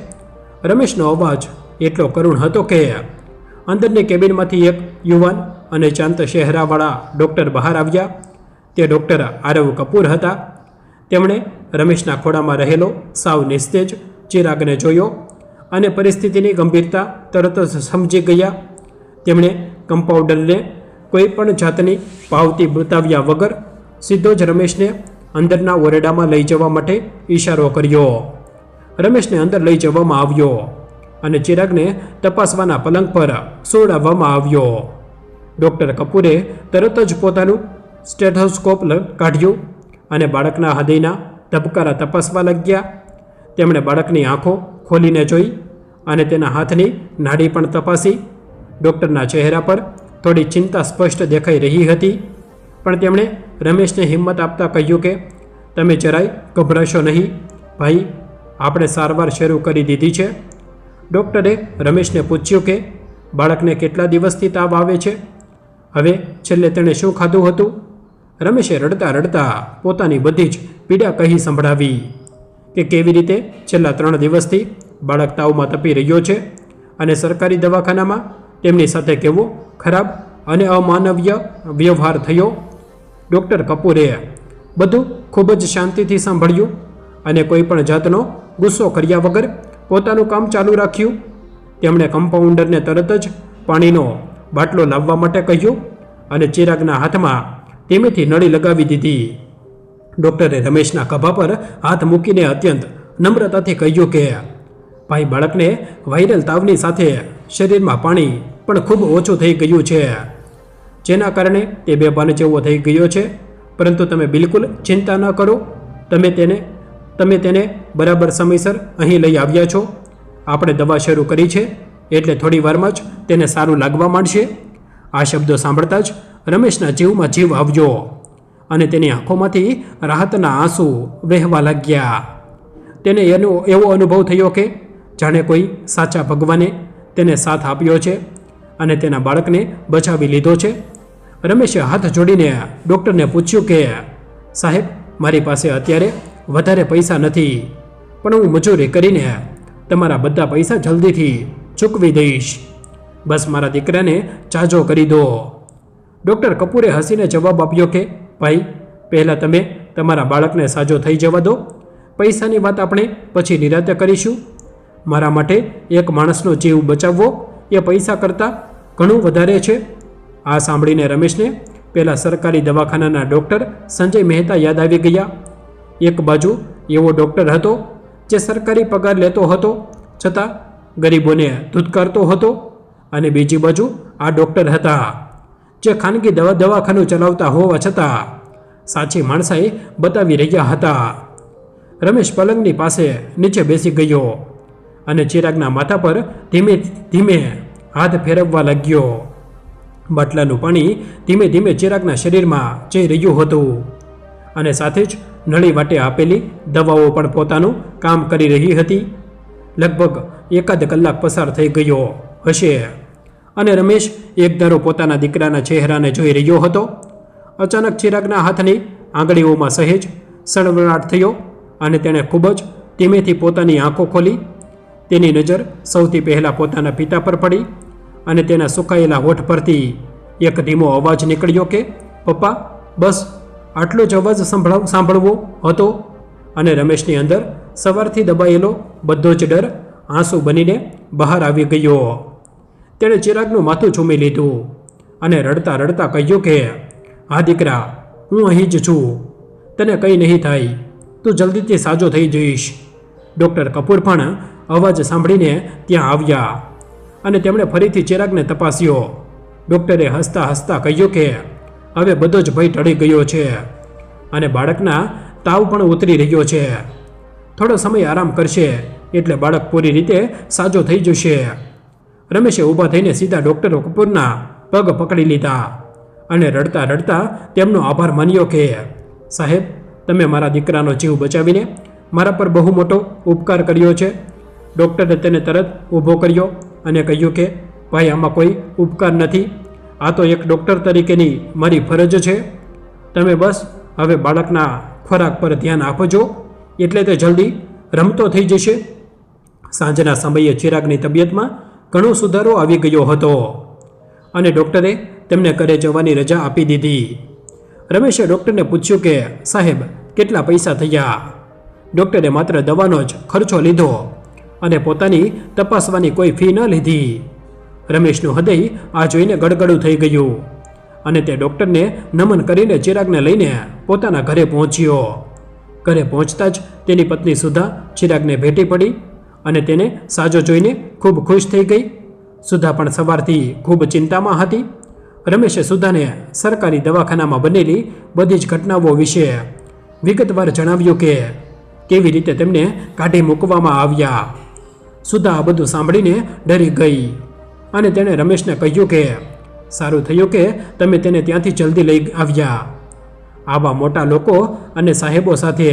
S1: રમેશનો અવાજ એટલો કરુણ હતો કે અંદરની કેબિનમાંથી એક યુવાન અને ચાંત ચહેરાવાળા ડૉક્ટર બહાર આવ્યા. તે ડૉક્ટર આરવ કપૂર હતા. તેમણે રમેશના ખોળામાં રહેલો સાવ નિસ્તેજ ચિરાગને જોયો અને પરિસ્થિતિની ગંભીરતા તરત જ સમજી ગયા. તેમણે કમ્પાઉન્ડરને કોઈ પણ જાતની પાવતી બતાવ્યા વગર સીધો જ રમેશને અંદરના ઓરડામાં લઈ જવા માટે ઈશારો કર્યો. રમેશને અંદર લઈ જવામાં આવ્યો અને ચિરાગને તપાસવાના પલંગ પર સુવડાવવામાં આવ્યો. ડૉક્ટર કપૂરે તરત જ પોતાનું સ્ટેથોસ્કોપ કાઢ્યું અને બાળકના હૃદયના ધબકારા તપાસવા લાગ્યા. તેમણે બાળકની આંખો ખોલીને જોઈ અને તેના હાથની નાડી પણ તપાસી. ડૉક્ટરના ચહેરા પર થોડી ચિંતા સ્પષ્ટ દેખાઈ રહી હતી, પણ તેમણે રમેશને હિંમત આપતા કહ્યું કે તમે જરાય ગભરાશો નહીં ભાઈ, આપણે સારવાર શરૂ કરી દીધી છે. ડૉક્ટરે રમેશને પૂછ્યું કે બાળકને કેટલા દિવસથી તાવ આવે છે? હવે છેલ્લે તેણે શું ખાધું હતું? રમેશે રડતા રડતા પોતાની બધી જ પીડા કહી સંભળાવી કે કેવી રીતે છેલ્લા 3 દિવસથી બાળક તાવમાં તપી રહ્યો છે અને સરકારી દવાખાનામાં તેમની સાથે કેવો ખરાબ અને અમાનવીય વ્યવહાર થયો. ડૉક્ટર કપૂરે બધું ખૂબ જ શાંતિથી સાંભળ્યું અને કોઈ પણ જાતનો ગુસ્સો કર્યા વગર પોતાનું કામ ચાલુ રાખ્યું. તેમણે કમ્પાઉન્ડરને તરત જ પાણીનો બાટલો લાવવા માટે કહ્યું અને ચિરાગના હાથમાં ધીમેથી નળી લગાવી દીધી. ડૉક્ટરે રમેશના ખભા પર હાથ મૂકીને અત્યંત નમ્રતાથી કહ્યું કે ભાઈ, બાળકને વાયરલ તાવની સાથે શરીરમાં પાણી પણ ખૂબ ઓછું થઈ ગયું છે, જેના કારણે તે બેભાન જેવો થઈ ગયો છે. પરંતુ તમે બિલકુલ ચિંતા ન કરો. તમે તેને બરાબર સમયસર અહીં લઈ આવ્યા છો. આપણે દવા શરૂ કરી છે એટલે થોડી વારમાં જ તેને સારું લાગવા માંડશે. આ શબ્દો સાંભળતા જ રમેશના જીવમાં જીવ આવ્યો અને તેની આંખોમાંથી રાહતના આંસુ વહેવા લાગ્યા. તેને એવો અનુભવ થયો કે જાણે કોઈ સાચા ભગવાને તેને સાથ આપ્યો છે અને તેના બાળકને બચાવી લીધો છે. રમેશે હાથ જોડીને ડૉક્ટરને પૂછ્યું કે સાહેબ, મારી પાસે અત્યારે વધારે પૈસા નથી, પણ હું મજૂરી કરીને તમારા બધા પૈસા જલ્દીથી ચૂકવી દઈશ. બસ મારા દીકરાને ચાજો કરી દો. ડૉક્ટર કપૂરે હસીને જવાબ આપ્યો કે ભાઈ, પહેલાં તમે તમારા બાળકને સાજો થઈ જવા દો. પૈસાની વાત આપણે પછી નિરાતે કરીશું. મારા માટે એક માણસનો જીવ બચાવવો એ પૈસા કરતાં ઘણું વધારે છે. આ સાંભળીને રમેશને પહેલાં સરકારી દવાખાનાના ડૉક્ટર સંજય મહેતા યાદ આવી ગયા. એક બાજુ એવો ડૉક્ટર હતો જે સરકારી પગાર લેતો હતો છતાં ગરીબોને ધૂતકારતો હતો, અને બીજી બાજુ આ ડૉક્ટર હતા જે ખાનગી દવાખાનું ચલાવતા હોવા છતાં સાચી માણસાઈ બતાવી રહ્યા હતા. રમેશ પલંગની પાસે નીચે બેસી ગયો અને ચિરાગના માથા પર ધીમે ધીમે હાથ ફેરવવા લાગ્યો. બાટલાનું પાણી ધીમે ધીમે ચિરાગના શરીરમાં જઈ રહ્યું હતું અને સાથે જ નળી વાટે આપેલી દવાઓ પણ પોતાનું કામ કરી રહી હતી. લગભગ 1 કલાક પસાર થઈ ગયો હશે અને રમેશ એકધારો પોતાના દીકરાના ચહેરાને જોઈ રહ્યો હતો. અચાનક ચિરાગના હાથની આંગળીઓમાં સહેજ સળવળાટ થયો અને તેણે ખૂબ જ ધીમેથી પોતાની આંખો ખોલી. તેની નજર સૌથી પહેલાં પોતાના પિતા પર પડી અને તેના સુકાયેલા હોઠ પરથી એક ધીમો અવાજ નીકળ્યો કે પપ્પા. બસ આટલો જ અવાજ સાંભળવો હતો અને રમેશની અંદર સવારથી દબાયેલો બધો જ ડર આંસુ બનીને બહાર આવી ગયો. તેણે ચિરાગનું માથું ચૂમી લીધું અને રડતા રડતા કહ્યું કે હા દીકરા, હું અહીં જ છું, તને કંઈ નહીં થાય, તું જલ્દીથી સાજો થઈ જઈશ. ડૉક્ટર કપૂર પણ અવાજ સાંભળીને ત્યાં આવ્યા અને તેમણે ફરીથી ચિરાગને તપાસ્યો. ડૉક્ટરે હસતા હસતા કહ્યું કે હવે બધો જ ભય ટળી ગયો છે અને બાળકના તાવ પણ ઉતરી રહ્યો છે. થોડો સમય આરામ કરશે એટલે બાળક પૂરી રીતે સાજો થઈ જશે. રમેશે ઊભા થઈને સીધા ડૉક્ટર કપૂરના પગ પકડી લીધા અને રડતા રડતા તેમનો આભાર માન્યો કે સાહેબ, તમે મારા દીકરાનો જીવ બચાવીને મારા પર બહુ મોટો ઉપકાર કર્યો છે. ડૉક્ટરે તેને તરત ઊભો કર્યો અને કહ્યું કે ભાઈ, આમાં કોઈ ઉપકાર નથી, આ તો એક ડૉક્ટર તરીકેની મારી ફરજ છે. તમે બસ હવે બાળકના ખોરાક પર ધ્યાન આપજો એટલે તે જલ્દી રમતો થઈ જશે. સાંજના સમયે ચિરાગની તબિયતમાં ઘણો સુધારો આવી ગયો હતો અને ડૉક્ટરે તેમને ઘરે જવાની રજા આપી દીધી. રમેશે ડૉક્ટરને પૂછ્યું કે સાહેબ, કેટલા પૈસા થયા? ડૉક્ટરે માત્ર દવાનો જ ખર્ચો લીધો અને પોતાની તપાસવાની કોઈ ફી ન લીધી. રમેશનું હૃદય આ જોઈને ગડગડું થઈ ગયું અને તે ડૉક્ટરને નમન કરીને ચિરાગને લઈને પોતાના ઘરે પહોંચ્યો. ઘરે પહોંચતા જ તેની પત્ની સુધા ચિરાગને ભેટી પડી અને તેને સાજો જોઈને ખૂબ ખુશ થઈ ગઈ. સુધા પણ સવારથી ખૂબ ચિંતામાં હતી. રમેશે સુધાને સરકારી દવાખાનામાં બનેલી બધી જ ઘટનાઓ વિશે વિગતવાર જણાવ્યું કે કેવી રીતે તેમને કાઢી મૂકવામાં આવ્યા. સુધા આ બધું સાંભળીને ડરી ગઈ અને તેણે રમેશને કહ્યું કે સારું થયું કે તમે તેને ત્યાંથી જલ્દી લઈ આવ્યા. આવા મોટા લોકો અને સાહેબો સાથે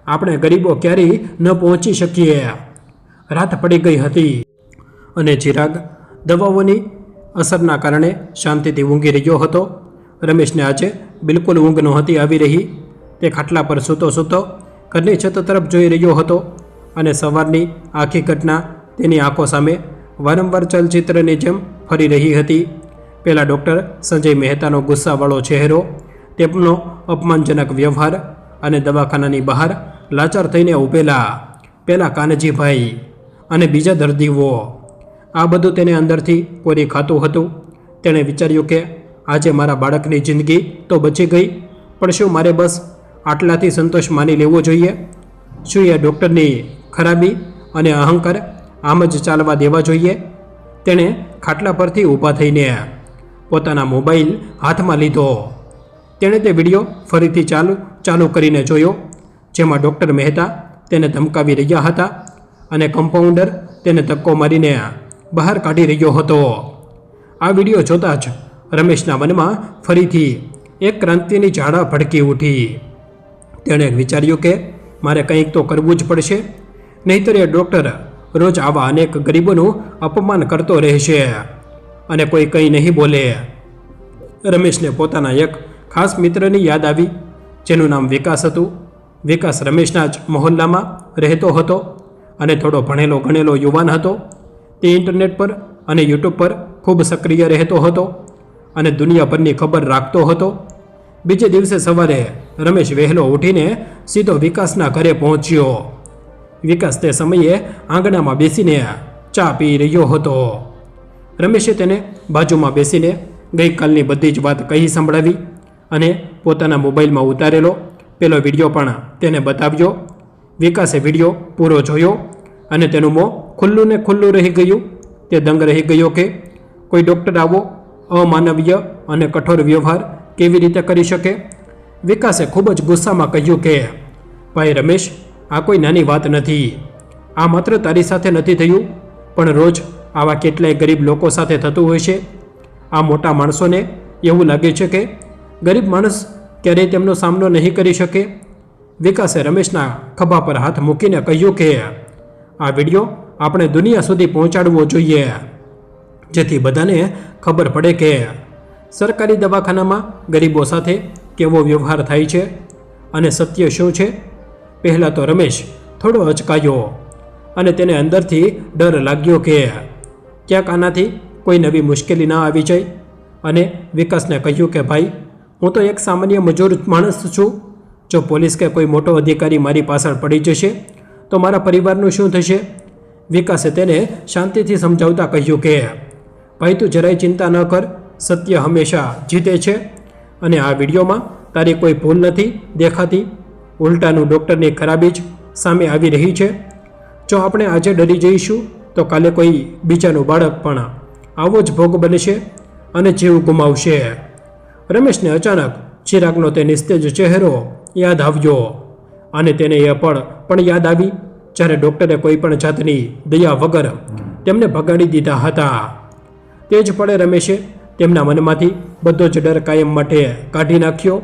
S1: આપણે ગરીબો ક્યારેય ન પહોંચી શકીએ. રાત પડી ગઈ હતી અને ચિરાગ દવાઓની અસરના કારણે શાંતિથી ઊંઘી રહ્યો હતો. રમેશને આજે બિલકુલ ઊંઘ નહોતી આવી રહી. તે ખાટલા પર સૂતો ઘરની છત તરફ જોઈ રહ્યો હતો અને સવારની આખી ઘટના તેની આંખો સામે વારંવાર ચલચિત્રની જેમ ફરી રહી હતી. પહેલાં ડૉક્ટર સંજય મહેતાનો ગુસ્સાવાળો ચહેરો, તેમનો અપમાનજનક વ્યવહાર અને દવાખાનાની બહાર લાચાર થઈને ઊભેલા પહેલા કાનજીભાઈ અને બીજા દર્દીઓ. આ બધું તેને અંદરથી કોરી ખાતું હતું. તેણે વિચાર્યું કે આજે મારા બાળકની જિંદગી તો બચી ગઈ, પણ શું મારે બસ આટલાથી સંતોષ માની લેવો જોઈએ? શું એ ડૉક્ટરની ખરાબી અને અહંકાર આમ જ ચાલવા દેવા જોઈએ? તેણે ખાટલા પરથી ઊભા થઈને પોતાના મોબાઈલ હાથમાં લીધો. તેણે તે વિડીયો ફરીથી ચાલુ કરીને જોયો, જેમાં ડૉક્ટર મહેતા તેને ધમકાવી રહ્યા હતા અને કમ્પાઉન્ડર તેને ધક્કો મારીને બહાર કાઢી રહ્યો હતો. આ વિડીયો જોતાં જ રમેશના મનમાં ફરીથી એક ક્રાંતિની જ્વાળા ભડકી ઉઠી. તેણે વિચાર્યું કે મારે કંઈક તો કરવું જ પડશે, નહીંતર એ ડૉક્ટર રોજ આવા અનેક ગરીબોનું અપમાન કરતો રહેશે અને કોઈ કંઈ નહીં બોલે. રમેશને પોતાના એક ખાસ મિત્રની યાદ આવી, જેનું નામ વિકાસ હતું. વિકાસ રમેશના જ મહોલ્લામાં રહેતો હતો અને થોડો ભણેલો ગણેલો યુવાન હતો. તે ઇન્ટરનેટ પર અને યુટ્યુબ પર ખૂબ સક્રિય રહેતો હતો અને દુનિયાભરની ખબર રાખતો હતો. બીજે દિવસે સવારે રમેશ વહેલો ઉઠીને સીધો વિકાસના ઘરે પહોંચ્યો. વિકાસ તે સમયે આંગણામાં બેસીને ચા પી રહ્યો હતો. રમેશે તેને બાજુમાં બેસીને ગઈકાલની બધી જ વાત કહી સંભળાવી અને પોતાના મોબાઈલમાં ઉતારેલો પેલો વિડીયો પણ તેને બતાવ્યો. વિકાસે વિડીયો પૂરો જોયો અને તેનું મોં ખુલ્લું ને ખુલ્લું રહી ગયું. તે દંગ રહી ગયો કે કોઈ ડૉક્ટર આવો અમાનવીય અને કઠોર વ્યવહાર કેવી રીતે કરી શકે. વિકાસે ખૂબ જ ગુસ્સામાં કહ્યું કે ભાઈ રમેશ, આ કોઈ નાની વાત નથી. આ માત્ર તારી સાથે નથી થયું, પણ રોજ આવા કેટલાય ગરીબ લોકો સાથે થતું હોય છે. આ મોટા માણસોને એવું લાગે છે કે ગરીબ માણસ ક્યારેય તેમનો સામનો નહીં કરી શકે. વિકાસે રમેશના ખભા પર હાથ મૂકીને કહ્યું કે આ વિડીયો આપણે દુનિયા સુધી પહોંચાડવો જોઈએ, જેથી બધાને ખબર પડે કે સરકારી દવાખાનામાં ગરીબો સાથે કેવો વ્યવહાર થાય છે અને સત્ય શું છે. પહેલાં તો રમેશ થોડો અચકાયો અને તેને અંદરથી ડર લાગ્યો કે ક્યાંક આનાથી કોઈ નવી મુશ્કેલી ના આવી જાય. અને વિકાસને કહ્યું કે ભાઈ, હું તો એક સામાન્ય મજૂર માણસ છું. જો પોલીસ કે કોઈ મોટો અધિકારી મારી પાછળ પડી જશે તો મારા પરિવારનું શું થશે? વિકાસે તેને શાંતિથી સમજાવતા કહ્યું કે ભાઈ, તું જરાય ચિંતા ન કર, સત્ય હંમેશા જીતે છે અને આ વિડીયોમાં તારી કોઈ ભૂલ નથી દેખાતી. ઉલટાનું ડૉક્ટરની ખરાબી જ સામે આવી રહી છે. જો આપણે આજે ડરી જઈશું તો કાલે કોઈ બીજાનું બાળક પણ આવો જ ભોગ બનશે અને જીવ ગુમાવશે. રમેશને અચાનક ચિરાગનો તે નિસ્તેજ ચહેરો યાદ આવ્યો અને તેને એ પણ યાદ આવી જ્યારે ડૉક્ટરે કોઈ પણ જાતની દયા વગર તેમને ભગાડી દીધા હતા. તે જ પળે રમેશે તેમના મનમાંથી બધો જ ડર કાયમ માટે કાઢી નાખ્યો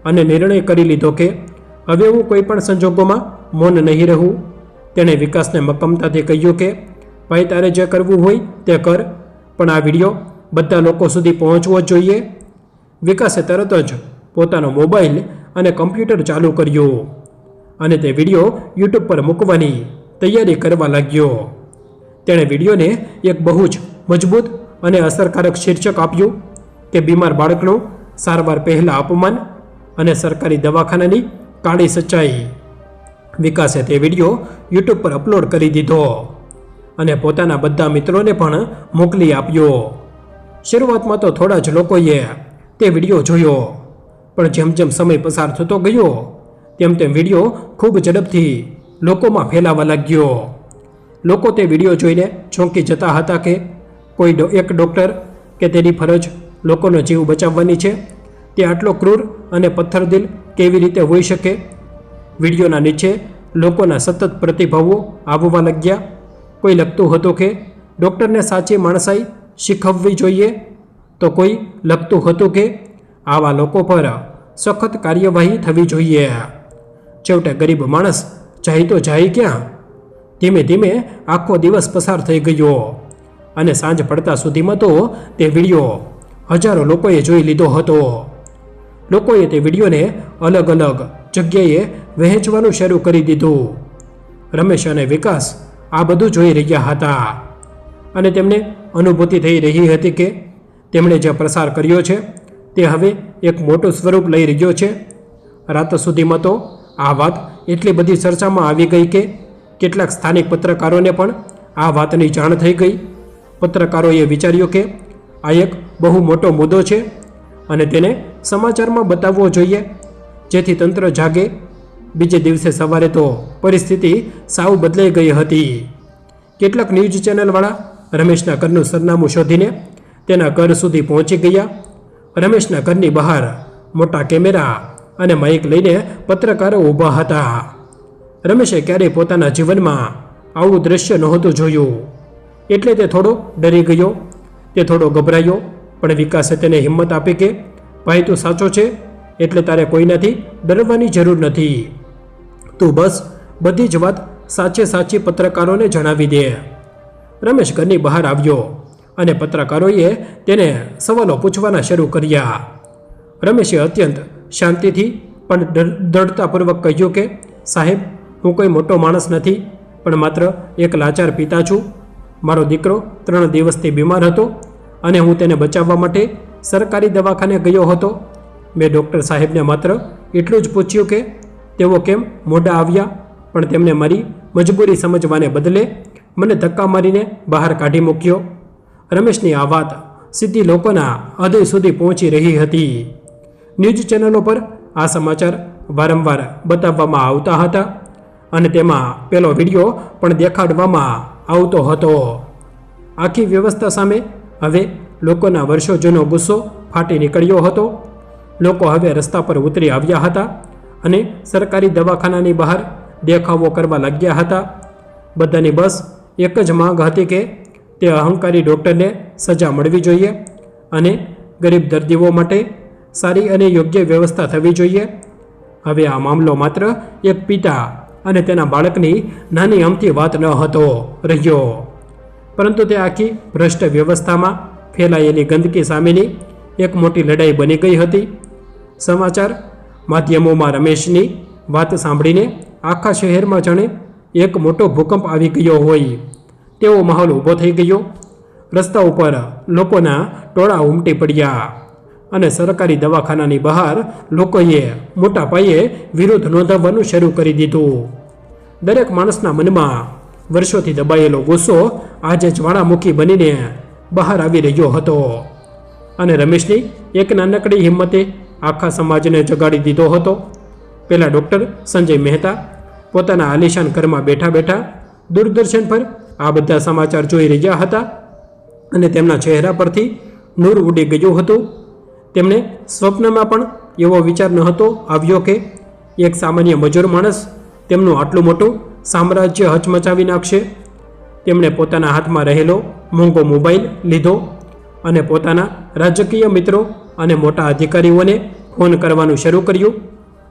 S1: અને નિર્ણય કરી લીધો કે હવે હું કોઈ પણ સંજોગોમાં મૌન નહીં રહું. તેણે વિકાસને મક્કમતાથી કહ્યું કે ભાઈ, તારે જે કરવું હોય તે કર, પણ આ વિડીયો બધા લોકો સુધી પહોંચવો જ જોઈએ. વિકાસે તરત જ પોતાનો મોબાઈલ અને કમ્પ્યુટર ચાલુ કર્યું અને તે વિડીયો યુટ્યુબ પર મૂકવાની તૈયારી કરવા લાગ્યો. તેણે વિડીયોને એક બહુ જ મજબૂત અને અસરકારક શીર્ષક આપ્યું કે બીમાર બાળકનું સારવાર પહેલાં અપમાન અને સરકારી દવાખાનાની કાળી સચ્ચાઈ. વિકાસે તે વિડીયો યુટ્યુબ પર અપલોડ કરી દીધો અને પોતાના બધા મિત્રોને પણ મોકલી આપ્યો. શરૂઆતમાં તો થોડા જ લોકોએ તે વિડીયો જોયો, પણ જેમ જેમ સમય પસાર થતો ગયો તેમ તેમ વિડીયો ખૂબ ઝડપથી લોકોમાં ફેલાવા લાગ્યો. લોકો તે વિડીયો જોઈને ચોંકી જતા હતા કે કોઈ એક ડૉક્ટર કે તેની ફરજ લોકોનો જીવ બચાવવાની છે, તે આટલો ક્રૂર અને પથ્થરદિલ કેવી રીતે હોઈ શકે. વિડીયોના નીચે લોકોના સતત પ્રતિભાવો આવવા લાગ્યા. કોઈ લખતું હતું કે ડૉક્ટરને સાચી માણસાઈ શીખવવી જોઈએ, તો કોઈ લખતું હતું કે આવા લોકો પર સખત કાર્યવાહી થવી જોઈએ. છેવટે ગરીબ માણસ જાય તો જાય ક્યાં? ધીમે ધીમે આખો દિવસ પસાર થઈ ગયો અને સાંજ પડતા સુધીમાં તો તે વિડીયો હજારો લોકોએ જોઈ લીધો હતો. લોકોએ તે વિડીયોને અલગ અલગ જગ્યાએ વહેંચવાનું શરૂ કરી દીધું. રમેશ અને વિકાસ આ બધું જોઈ રહ્યા હતા અને તેમને અનુભૂતિ થઈ રહી હતી કે તેમણે જે પ્રસાર કર્યો છે તે હવે એક મોટું સ્વરૂપ લઈ રહ્યો છે. રાત સુધીમાં તો આ વાત એટલી બધી ચર્ચામાં આવી ગઈ કે કેટલાક સ્થાનિક પત્રકારોને પણ આ વાતની જાણ થઈ ગઈ. પત્રકારોએ વિચાર્યું કે આ એક બહુ મોટો મુદ્દો છે અને તેને સમાચારમાં બતાવવો જોઈએ જેથી તંત્ર જાગે. બીજે દિવસે સવારે તો પરિસ્થિતિ સાવ બદલાઈ ગઈ હતી. કેટલાક ન્યૂઝ ચેનલવાળા રમેશના ઘરનું સરનામું શોધીને તેના ઘર સુધી પહોંચી ગયા. રમેશના ઘરની બહાર મોટા કેમેરા અને માઇક લઈને પત્રકારો ઊભા હતા. રમેશે ક્યારેય પોતાના જીવનમાં આવું દ્રશ્ય નહોતું જોયું એટલે તે થોડો ડરી ગયો. તે થોડો ગભરાયો, પણ વિકાસે તેને હિંમત આપી કે ભાઈ તું સાચો છે એટલે તારે કોઈનાથી ડરવાની જરૂર નથી. તું બસ બધી જ વાત સાચી પત્રકારોને જણાવી દે. રમેશ ઘરની બહાર આવ્યો અને પત્રકારોએ તેને સવાલો પૂછવાના શરૂ કર્યા. રમેશે અત્યંત શાંતિથી પણ દૃઢતાપૂર્વક કહ્યું કે સાહેબ, હું કોઈ મોટો માણસ નથી, પણ માત્ર એક લાચાર પિતા છું. મારો દીકરો 3 દિવસથી બીમાર હતો અને હું તેને બચાવવા માટે સરકારી દવાખાને ગયો હતો. મેં ડૉક્ટર સાહેબને માત્ર એટલું જ પૂછ્યું કે તેઓ કેમ મોડા આવ્યા, પણ તેમણે મારી મજબૂરી સમજવાને બદલે મને ધક્કા મારીને બહાર કાઢી મૂક્યો. રમેશની આ વાત સીધી લોકોના હૃદય સુધી પહોંચી રહી હતી. ન્યૂઝ ચેનલો પર આ સમાચાર વારંવાર બતાવવામાં આવતા હતા અને તેમાં પેલો વિડીયો પણ દેખાડવામાં આવતો હતો. આખી વ્યવસ્થા સામે હવે લોકોના વર્ષો જૂનો ગુસ્સો ફાટી નીકળ્યો હતો. લોકો હવે રસ્તા પર ઉતરી આવ્યા હતા અને સરકારી દવાખાનાની બહાર દેખાવો કરવા લાગ્યા હતા. બધાની બસ એક જ માંગ હતી કે તે અહંકારી ડૉક્ટરને સજા મળવી જોઈએ અને ગરીબ દર્દીઓ માટે સારી અને યોગ્ય વ્યવસ્થા થવી જોઈએ. હવે આ મામલો માત્ર એક પિતા અને તેના બાળકની નાની અમથી વાત ન હતો રહ્યો, પરંતુ તે આખી ભ્રષ્ટ વ્યવસ્થામાં ફેલાયેલી ગંદકી સામેની એક મોટી લડાઈ બની ગઈ હતી. સમાચાર માધ્યમોમાં રમેશની વાત સાંભળીને આખા શહેરમાં જાણે એક મોટો ભૂકંપ આવી ગયો હોય તેવો માહોલ ઊભો થઈ ગયો. રસ્તા ઉપર લોકોના ટોળા ઉમટી પડ્યા અને સરકારી દવાખાનાની બહાર લોકોએ મોટા પાયે વિરોધ નોંધાવવાનું શરૂ કરી દીધું. દરેક માણસના મનમાં વર્ષોથી દબાયેલો ગુસ્સો આજે જ્વાળામુખી બનીને બહાર આવી રહ્યો હતો અને રમેશની એક નાનકડી હિંમતે આખા સમાજને જગાડી દીધો હતો. પહેલા ડૉક્ટર સંજય મહેતા પોતાના આલિશાન ઘરમાં બેઠા બેઠા દૂરદર્શન પર આ બધા સમાચાર જોઈ રહ્યા હતા અને તેમના ચહેરા પરથી નૂર ઉડી ગયું હતું. તેમને સ્વપ્નમાં પણ એવો વિચાર નહોતો આવ્યો કે એક સામાન્ય મજૂર માણસ તેમનું આટલું મોટું સામ્રાજ્ય હચમચાવી નાખશે. તેમણે પોતાના હાથમાં રહેલો મોંઘો મોબાઈલ લીધો અને પોતાના રાજકીય મિત્રો અને મોટા અધિકારીઓને ફોન કરવાનું શરૂ કર્યું.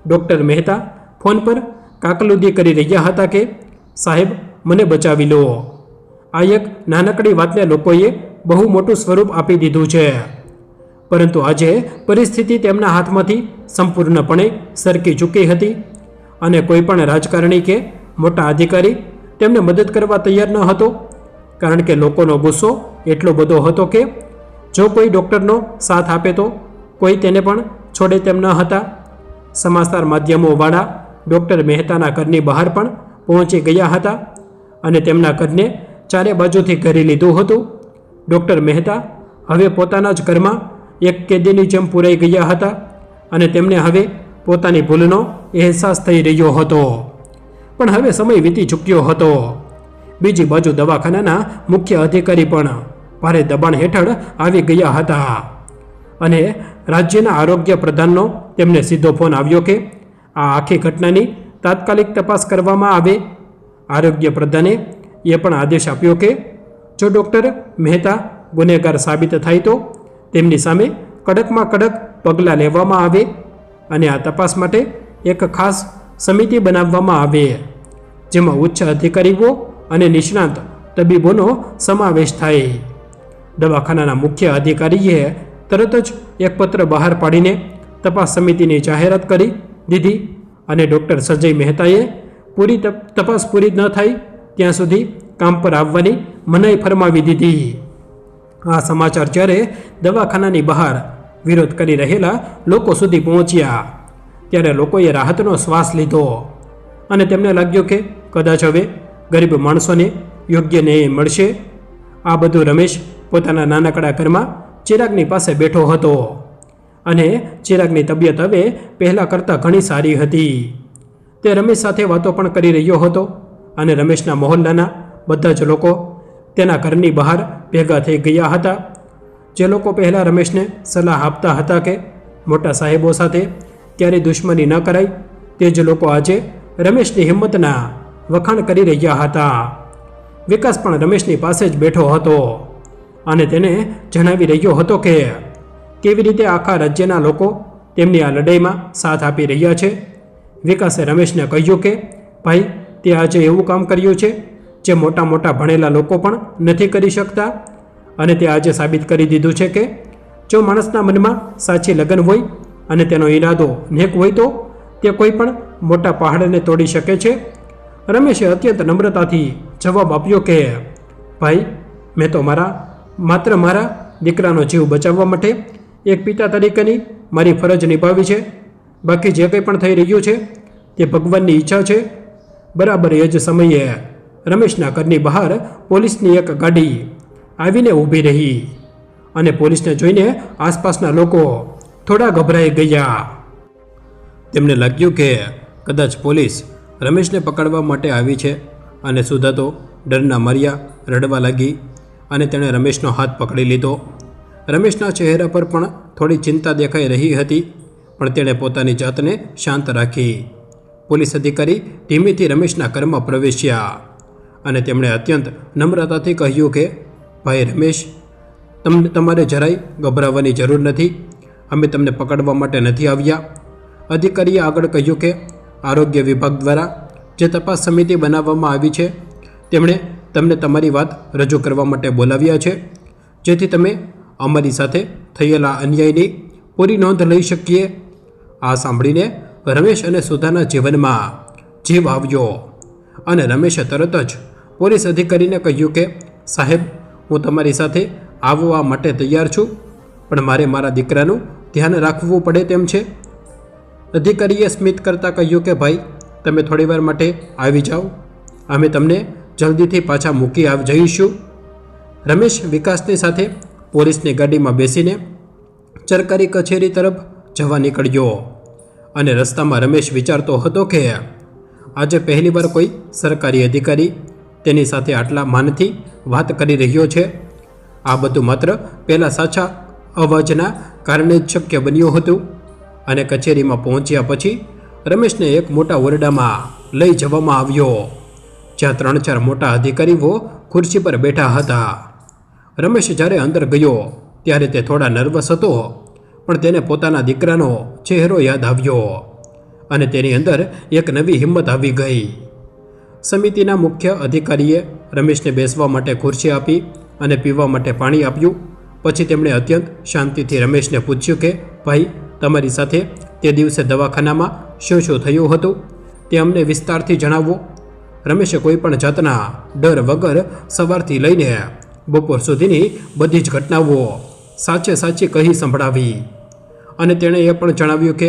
S1: ડૉક્ટર મહેતા ફોન પર કાકલુદી કરી રહ્યા હતા કે સાહેબ, મને બચાવી લો. આ એક નાનકડી વાતને લોકોએ બહુ મોટું સ્વરૂપ આપી દીધું છે, પરંતુ આજે પરિસ્થિતિ તેમના હાથમાંથી સંપૂર્ણપણે સરકી ચૂકી હતી અને કોઈ પણ રાજકારણી કે મોટા અધિકારી તેમને મદદ કરવા તૈયાર ન હતો, કારણ કે લોકોનો ગુસ્સો એટલો બધો હતો કે જો કોઈ ડૉક્ટરનો સાથ આપે તો કોઈ તેને પણ છોડે તેમ ન હતા. સમાચાર માધ્યમોવાળા ડૉક્ટર મહેતાના ઘરની બહાર પણ પહોંચી ગયા હતા અને તેમના ઘરને ચારે બાજુથી ઘેરી લીધું હતું. ડૉક્ટર મહેતા હવે પોતાના જ ઘરમાં એક કેદીની જેમ પૂરાઈ ગયા હતા અને તેમને હવે પોતાની ભૂલનો અહેસાસ થઈ રહ્યો હતો. પણ હવે સમય વીતી ચૂક્યો હતો. બીજી બાજુ દવાખાનાના મુખ્ય અધિકારી પણ ભારે દબાણ હેઠળ આવી ગયા હતા અને રાજ્યના આરોગ્ય પ્રધાનનો તેમને સીધો ફોન આવ્યો કે આ આખી ઘટનાની તાત્કાલિક તપાસ કરવામાં આવે. આરોગ્ય પ્રધાને એ પણ આદેશ આપ્યો કે જો ડૉક્ટર મહેતા ગુનેગાર સાબિત થાય તો તેમની સામે કડકમાં કડક પગલાં લેવામાં આવે. અને આ તપાસ માટે એક ખાસ સમિતિ બનાવવામાં આવે, જેમાં ઉચ્ચ અધિકારીઓ અને નિષ્ણાત તબીબોનો સમાવેશ થાય. દવાખાનાના મુખ્ય અધિકારીએ તરત જ એક પત્ર બહાર પાડીને તપાસ સમિતિની જાહેરાત કરી દીધી અને ડૉક્ટર સંજય મહેતાએ તપાસ પૂરી ન થાય ત્યાં સુધી કામ પર આવવાની મનાઈ ફરમાવી દીધી. આ સમાચાર જ્યારે દવાખાનાની બહાર વિરોધ કરી રહેલા લોકો સુધી પહોંચ્યા ત્યારે લોકોએ રાહતનો શ્વાસ લીધો અને તેમને લાગ્યું કે કદાચ હવે ગરીબ માણસોને યોગ્ય ન્યાય મળશે. આ બધું રમેશ પોતાના નાનકડા ઘરમાં ચિરાગની પાસે બેઠો હતો અને ચિરાગની તબિયત હવે પહેલાં કરતાં ઘણી સારી હતી. તે રમેશ સાથે વાતો પણ કરી રહ્યો હતો અને રમેશના મહોલ્લાના બધા જ લોકો તેના ઘરની બહાર ભેગા થઈ ગયા હતા. જે લોકો પહેલાં રમેશને સલાહ આપતા હતા કે મોટા સાહેબો સાથે ક્યારેય દુશ્મની ન કરાય, તે જ લોકો આજે રમેશની હિંમતના વખાણ કરી રહ્યા હતા. વિકાસ પણ રમેશની પાસે જ બેઠો હતો અને તેને જણાવી રહ્યો હતો કે કેવી રીતે આખા રાજ્યના લોકો તેમની આ લડાઈમાં સાથ આપી રહ્યા છે. વિકાસે રમેશને કહ્યું કે ભાઈ, તે આજે એવું કામ કર્યું છે જે મોટા મોટા ભણેલા લોકો પણ નથી કરી શકતા અને તે આજે સાબિત કરી દીધું છે કે જો માણસના મનમાં સાચી લગન હોય અને તેનો ઈરાદો નેક હોય તો તે કોઈ પણ મોટા પહાડને તોડી શકે છે. રમેશે અત્યંત નમ્રતાથી જવાબ આપ્યો કે ભાઈ, મેં તો માત્ર મારા દીકરાનો જીવ બચાવવા માટે એક પિતા તરીકેની મારી ફરજ નિભાવી છે. બાકી જે કંઈ પણ થઈ રહ્યું છે તે ભગવાનની ઈચ્છા છે. બરાબર એ જ સમયે રમેશના ઘરની બહાર પોલીસની એક ગાડી આવીને ઊભી રહી અને પોલીસને જોઈને આસપાસના લોકો થોડા ગભરાઈ ગયા. તેમને લાગ્યું કે કદાચ પોલીસ રમેશને પકડવા માટે આવી છે અને સુધા તો ડરના માર્યા રડવા લાગી અને તેણે રમેશનો હાથ પકડી લીધો. રમેશના ચહેરા પર પણ થોડી ચિંતા દેખાઈ રહી હતી, પણ તેણે પોતાની જાતને શાંત રાખી. પોલીસ અધિકારી ધીમેથી રમેશના ઘરમાં પ્રવેશ્યા અને તેમણે અત્યંત નમ્રતાથી કહ્યું કે ભાઈ રમેશ, તમારે જરાય ગભરાવાની જરૂર નથી. અમે તમને પકડવા માટે નથી આવ્યા. અધિકારીએ આગળ કહ્યું કે આરોગ્ય વિભાગ દ્વારા જે તપાસ સમિતિ બનાવવામાં આવી છે તેમણે તમને તમારી વાત રજૂ કરવા માટે બોલાવ્યા છે, જેથી તમે અમારી સાથે થયેલા અન્યાયની પૂરી નોંધ લઈ શકીએ. આ સાંભળીને રમેશ અને સુધાના જીવનમાં જીવ આવ્યો અને રમેશે તરત જ પોલીસ અધિકારીને કહ્યું કે સાહેબ, હું તમારી સાથે આવવા માટે તૈયાર છું, પણ મારે મારા દીકરાનું ધ્યાન રાખવું પડે તેમ છે. અધિકારીએ સ્મિત કરતાં કહ્યું કે ભાઈ, તમે થોડીવાર માટે આવી જાઓ, અમે તમને જલ્દીથી પાછા મૂકી જઈશું. રમેશ વિકાસની સાથે પોલીસની ગાડીમાં બેસીને સરકારી કચેરી તરફ જવા નીકળ્યો અને રસ્તામાં રમેશ વિચારતો હતો કે આજે પહેલીવાર કોઈ સરકારી અધિકારી તેની સાથે આટલા માનથી વાત કરી રહ્યો છે. આ બધું માત્ર પહેલાં સાચા અવાજના કારણે જ શક્ય બન્યું હતું. અને કચેરીમાં પહોંચ્યા પછી રમેશને એક મોટા ઓરડામાં લઈ જવામાં આવ્યો, જ્યાં 3-4 મોટા અધિકારીઓ ખુરશી પર બેઠા હતા. રમેશ જ્યારે અંદર ગયો ત્યારે તે થોડા નર્વસ હતો, પણ તેને પોતાના દીકરાનો ચહેરો યાદ આવ્યો અને તેની અંદર એક નવી હિંમત આવી ગઈ. સમિતિના મુખ્ય અધિકારીએ રમેશને બેસવા માટે ખુરશી આપી અને પીવા માટે પાણી આપ્યું. પછી તેમણે અત્યંત શાંતિથી રમેશને પૂછ્યું કે ભાઈ, તમારી સાથે તે દિવસે દવાખાનામાં શું શું થયું હતું તે અમને વિસ્તારથી જણાવો. રમેશે કોઈ પણ જાતના ડર વગર સવારથી લઈને બપોર સુધીની બધી જ ઘટનાઓ સાચી કહી સંભળાવી અને તેણે એ પણ જણાવ્યું કે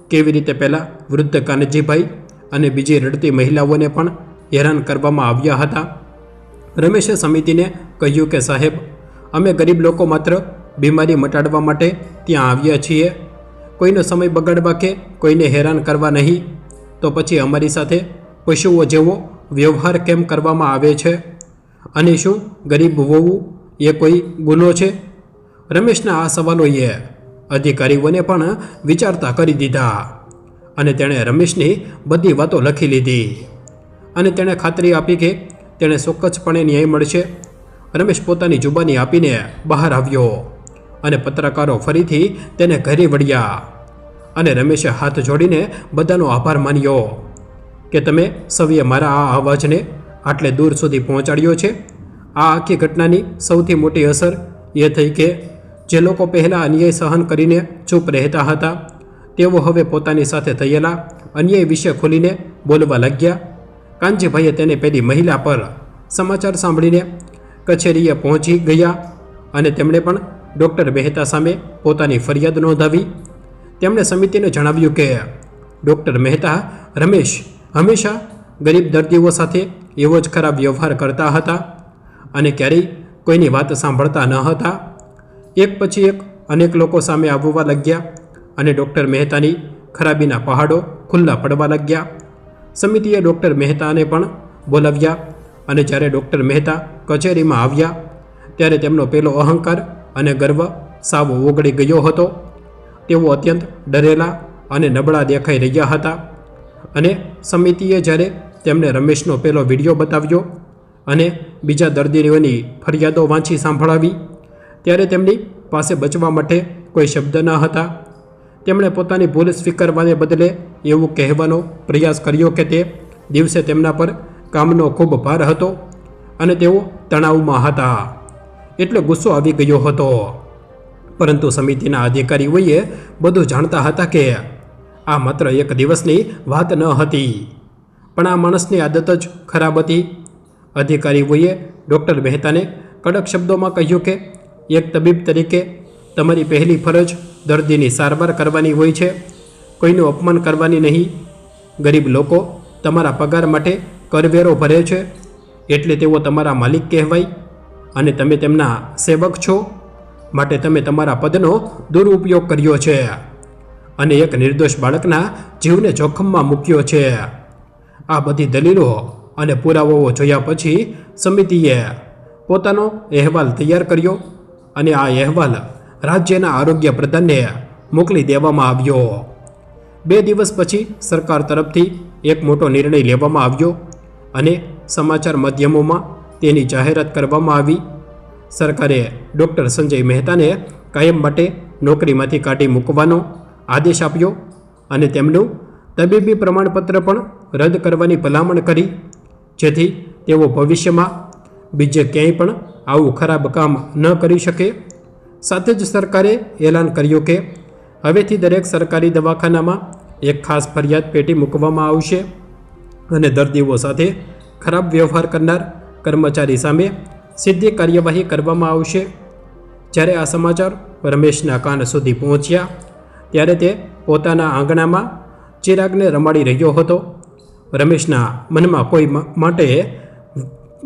S1: કેવી રીતે પહેલાં વૃદ્ધ કાનજીભાઈ અને બીજી રડતી મહિલાઓને પણ હેરાન કરવામાં આવ્યા હતા. રમેશે સમિતિને કહ્યું કે સાહેબ, અમે ગરીબ લોકો માત્ર બીમારી મટાડવા માટે ત્યાં આવ્યા છીએ, કોઈનો સમય બગાડવા કે કોઈને હેરાન કરવા નહીં. તો પછી અમારી સાથે પશુઓ જેવો વ્યવહાર કેમ કરવામાં આવે છે? અને શું ગરીબ હોવું એ કોઈ ગુનો છે? રમેશના આ સવાલોએ અધિકારીઓને પણ વિચારતા કરી દીધા અને તેણે રમેશની બધી વાતો લખી લીધી અને તેણે ખાતરી આપી કે તેણે ચોક્કસપણે ન્યાય મળશે. રમેશ પોતાની જુબાની આપીને બહાર આવ્યો અને પત્રકારો ફરીથી તેને ઘરે વળ્યા અને રમેશે હાથ જોડીને બધાનો આભાર માન્યો કે તમે સૌએ મારા આ અવાજને આટલે દૂર સુધી પહોંચાડ્યો છે. આ આખી ઘટનાની સૌથી મોટી અસર એ થઈ કે જે લોકો પહેલાં અન્યાય સહન કરીને ચૂપ રહેતા હતા તેઓ હવે પોતાની સાથે થયેલા અન્યાય વિશે ખુલીને બોલવા લાગ્યા. કાનજીભાઈએ તેને પેલી મહિલા પર સમાચાર સાંભળીને કચેરીએ પહોંચી ગયા અને તેમણે પણ ડૉક્ટર મહેતા સામે પોતાની ફરિયાદ નોંધાવી. તેમણે સમિતિને જણાવ્યું કે ડૉક્ટર મહેતા રમેશ હંમેશા ગરીબ દર્દીઓ સાથે એવો જ ખરાબ વ્યવહાર કરતા હતા અને ક્યારેય કોઈની વાત સાંભળતા ન હતા. એક પછી એક અનેક લોકો સામે આવવા લાગ્યા અને ડૉક્ટર મહેતાની ખરાબીના પહાડો ખુલ્લા પડવા લાગ્યા. સમિતિએ ડૉક્ટર મહેતાને પણ બોલાવ્યા અને જ્યારે ડૉક્ટર મહેતા કચેરીમાં આવ્યા ત્યારે તેમનો પેલો અહંકાર અને ગર્વ સાવ ઓગળી ગયો હતો. તેઓ અત્યંત ડરેલા અને નબળા દેખાઈ રહ્યા હતા અને સમિતિએ જ્યારે તેમને રમેશનો પેલો વિડીયો બતાવ્યો અને બીજા દર્દીઓની ફરિયાદો વાંચી સાંભળાવી ત્યારે તેમની પાસે બચવા માટે કોઈ શબ્દ ન હતા. તેમણે પોતાની ભૂલ સ્વીકારવાને બદલે એવું કહેવાનો પ્રયાસ કર્યો કે તે દિવસે તેમના પર કામનો ખૂબ ભાર હતો અને તેઓ તણાવમાં હતા એટલે ગુસ્સો આવી ગયો હતો. પરંતુ સમિતિના અધિકારીઓએ બધું જાણતા હતા કે આ માત્ર એક દિવસની વાત ન હતી, પણ આ માણસની આદત જ ખરાબ હતી. અધિકારીઓએ ડૉક્ટર મહેતાને કડક શબ્દોમાં કહ્યું કે એક તબીબ તરીકે તમારી પહેલી ફરજ દર્દીની સારવાર કરવાની હોય છે, કોઈનું અપમાન કરવાની નહીં. ગરીબ લોકો તમારા પગાર માટે કરવેરો ભરે છે એટલે તેઓ તમારા માલિક કહેવાય અને તમે તેમના સેવક છો, માટે તમે તમારા પદનો દુરુપયોગ કર્યો છે અને એક નિર્દોષ બાળકના જીવને જોખમમાં મૂક્યો છે. આ બધી દલીલો અને પુરાવાઓ જોયા પછી સમિતિએ પોતાનો અહેવાલ તૈયાર કર્યો અને આ અહેવાલ રાજ્યના આરોગ્ય પ્રધાનને મોકલી દેવામાં આવ્યો. 2 દિવસ પછી સરકાર તરફથી એક મોટો નિર્ણય લેવામાં આવ્યો અને સમાચાર માધ્યમોમાં તેની જાહેરાત કરવામાં આવી. સરકારે ડૉક્ટર સંજય મહેતાને કાયમ માટે નોકરીમાંથી કાઢી મૂકવાનો આદેશ આપ્યો અને તેમનું તબીબી પ્રમાણપત્ર પણ રદ કરવાની ભલામણ કરી, જેથી તેઓ ભવિષ્યમાં બીજે ક્યાંય પણ આવું ખરાબ કામ ન કરી શકે. સાથે જ સરકારે એલાન કર્યું કે હવેથી દરેક સરકારી દવાખાનામાં એક ખાસ ફરિયાદ પેટી મૂકવામાં આવશે અને દર્દીઓ સાથે ખરાબ વ્યવહાર કરનાર કર્મચારી સામે સીધી કાર્યવાહી કરવામાં આવશે. જ્યારે આ સમાચાર રમેશના કાન સુધી પહોંચ્યા ત્યારે તે પોતાના આંગણામાં ચિરાગને રમાડી રહ્યો હતો. રમેશના મનમાં કોઈ માટે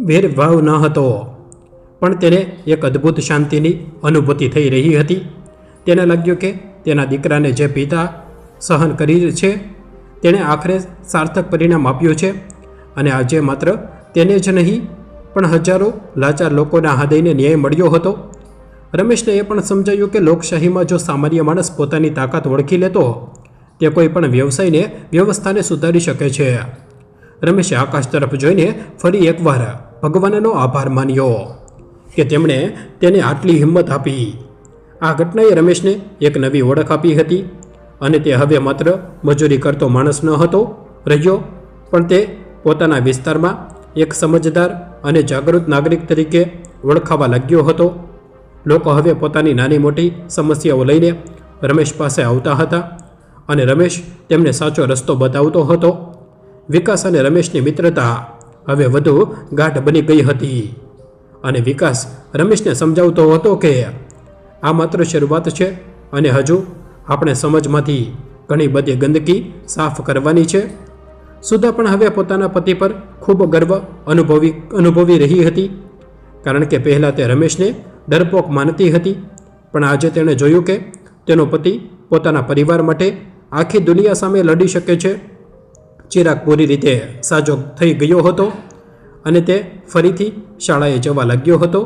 S1: વેરભાવ ન હતો, પણ તેને એક અદ્ભુત શાંતિની અનુભૂતિ થઈ રહી હતી. તેને લાગ્યું કે તેના દીકરાને જે પિતા સહન કરી છે તેણે આખરે સાર્થક પરિણામ આપ્યું છે અને આજે માત્ર તેને જ નહીં પણ હજારો લાચાર લોકોના હૃદયને ન્યાય મળ્યો હતો. રમેશને એ પણ સમજાયું કે લોકશાહીમાં જો સામાન્ય માણસ પોતાની તાકાત ઓળખી લેતો તે કોઈ પણ વ્યવસ્થાને સુધારી શકે છે. રમેશે આકાશ તરફ જોઈને ફરી એકવાર ભગવાનનો આભાર માન્યો કે તેમણે તેને આટલી હિંમત આપી. આ ઘટનાએ રમેશને એક નવી ઓળખ આપી હતી અને તે હવે માત્ર મજૂરી કરતો માણસ ન હતો રહ્યો, પણ તે પોતાના વિસ્તારમાં એક સમજદાર અને જાગૃત નાગરિક તરીકે ઓળખાવા લાગ્યો હતો. લોકો હવે પોતાની નાની મોટી સમસ્યાઓ લઈને રમેશ પાસે આવતા હતા અને રમેશ તેમને સાચો રસ્તો બતાવતો હતો. વિકાસ અને રમેશની મિત્રતા હવે વધુ ગાઢ બની ગઈ હતી અને વિકાસ રમેશને સમજાવતો હતો કે આ માત્ર શરૂઆત છે અને હજુ આપણે સમાજમાંથી ઘણી બધી ગંદકી સાફ કરવાની છે. સુધા પણ હવે પોતાના પતિ પર ખૂબ ગર્વ અનુભવી રહી હતી, કારણ કે પહેલાં તે રમેશને ડરપોક માનતી હતી, પણ આજે તેણે જોયું કે તેનો પતિ પોતાના પરિવાર માટે આખી દુનિયા સામે લડી શકે છે. ચિરાગ પૂરી રીતે સાજો થઈ ગયો હતો અને તે ફરીથી શાળાએ જવા લાગ્યો હતો.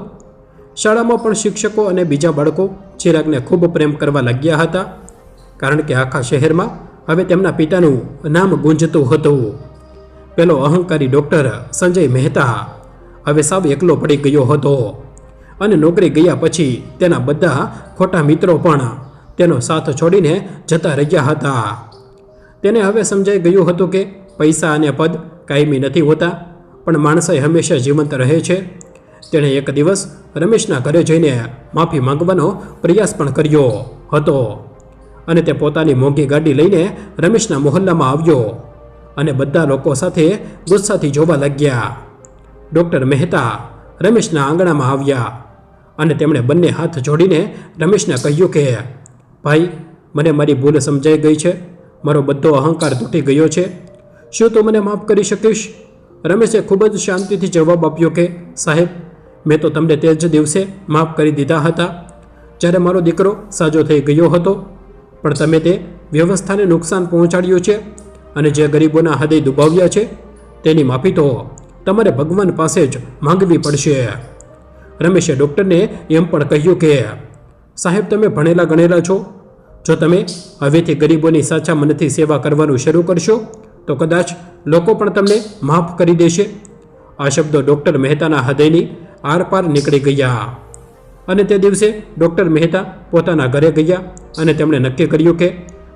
S1: શાળામાં પણ શિક્ષકો અને બીજા બાળકો ચિરાગને ખૂબ પ્રેમ કરવા લાગ્યા હતા, કારણ કે આખા શહેરમાં હવે તેમના પિતાનું નામ ગુંજતું હતું. પેલો અહંકારી ડૉક્ટર સંજય મહેતા હવે સાવ એકલો પડી ગયો હતો અને નોકરી ગયા પછી તેના બધા ખોટા મિત્રો પણ તેનો સાથ છોડીને જતા રહ્યા હતા. તેને હવે સમજાઈ ગયું હતું કે પૈસા અને પદ કાયમી નથી હોતા, પણ માણસ હંમેશા જીવંત રહે છે. તેણે એક દિવસ રમેશના ઘરે જઈને માફી માંગવાનો પ્રયાસ પણ કર્યો હતો અને તે પોતાની મોંઘી ગાડી લઈને રમેશના મોહલ્લામાં આવ્યો અને બધા લોકો સાથે ગુસ્સાથી જોવા લાગ્યા. ડૉક્ટર મહેતા રમેશના આંગણામાં આવ્યા અને તેમણે બંને હાથ જોડીને રમેશને કહ્યું કે ભાઈ, મને મારી ભૂલ સમજાઈ ગઈ છે. મારો બધો અહંકાર તૂટી ગયો છે. શું તું મને માફ કરી શકીશ? રમેશે ખૂબ જ શાંતિથી જવાબ આપ્યો કે સાહેબ, મેં તો તમને તે જ દિવસે માફ કરી દીધા હતા જ્યારે મારો દીકરો સાજો થઈ ગયો હતો, પણ તમે તે વ્યવસ્થાને નુકસાન પહોંચાડ્યું છે અને જે ગરીબોના હૃદય દુભાવ્યા છે તેની માફી તો તમારે ભગવાન પાસે જ માંગવી પડશે. રમેશે ડૉક્ટરને એમ પણ કહ્યું કે સાહેબ, તમે ભણેલા ગણેલા છો. જો તમે હવેથી ગરીબોની સાચા મનથી સેવા કરવાનું શરૂ કરશો તો કદાચ લોકો પણ તમને માફ કરી દેશે. આ શબ્દો ડૉક્ટર મહેતાના હૃદયની આરપાર નીકળી ગયા અને તે દિવસે ડૉક્ટર મહેતા પોતાના ઘરે ગયા અને તેમણે નક્કી કર્યું કે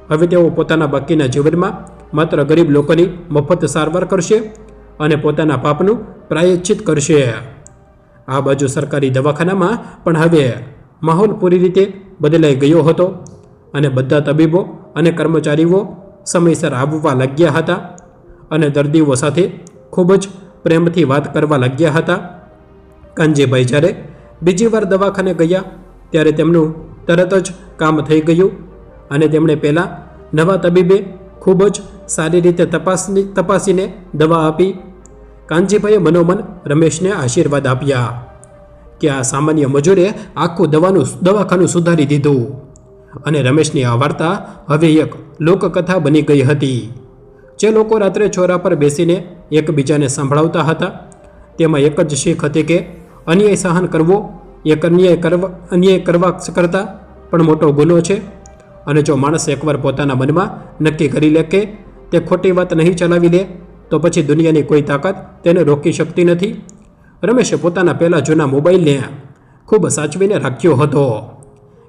S1: હવે તેઓ પોતાના બાકીના જીવનમાં માત્ર ગરીબ લોકોની મફત સારવાર કરશે અને પોતાના પાપનું પ્રાયશ્ચિત કરશે. આ બાજુ સરકારી દવાખાનામાં પણ હવે માહોલ પૂરી રીતે બદલાઈ ગયો હતો અને બધા તબીબો અને કર્મચારીઓ સમયસર આવવા લાગ્યા હતા અને દર્દીઓ સાથે ખૂબ જ પ્રેમથી વાત કરવા લાગ્યા હતા. કાનજીભાઈ જ્યારે બીજી વાર દવાખાને ગયા ત્યારે તેમનું તરત જ કામ થઈ ગયું અને તેમણે પહેલાં નવા તબીબે ખૂબ જ સારી રીતે તપાસીને દવા આપી. કાનજીભાઈએ મનોમન રમેશને આશીર્વાદ આપ્યા કે આ સામાન્ય મજૂરે આખું દવાખાનું સુધારી દીધું અને રમેશની આ વાર્તા હવે એક લોકકથા બની ગઈ હતી. જે લોકો રાત્રે ચોરા પર બેસીને એકબીજાને સંભળાવતા હતા તેમાં એક જ શીખ હતી કે અન્યાય સહન કરવો એક અન્યાય કરવા કરતાં પણ મોટો ગુનો છે અને જો માણસ એકવાર પોતાના મનમાં નક્કી કરી લે કે તે ખોટી વાત નહીં ચલાવી લે તો પછી દુનિયાની કોઈ તાકાત તેને રોકી શકતી નથી. રમેશે પોતાના પહેલાં જૂના મોબાઈલને ખૂબ સાચવીને રાખ્યો હતો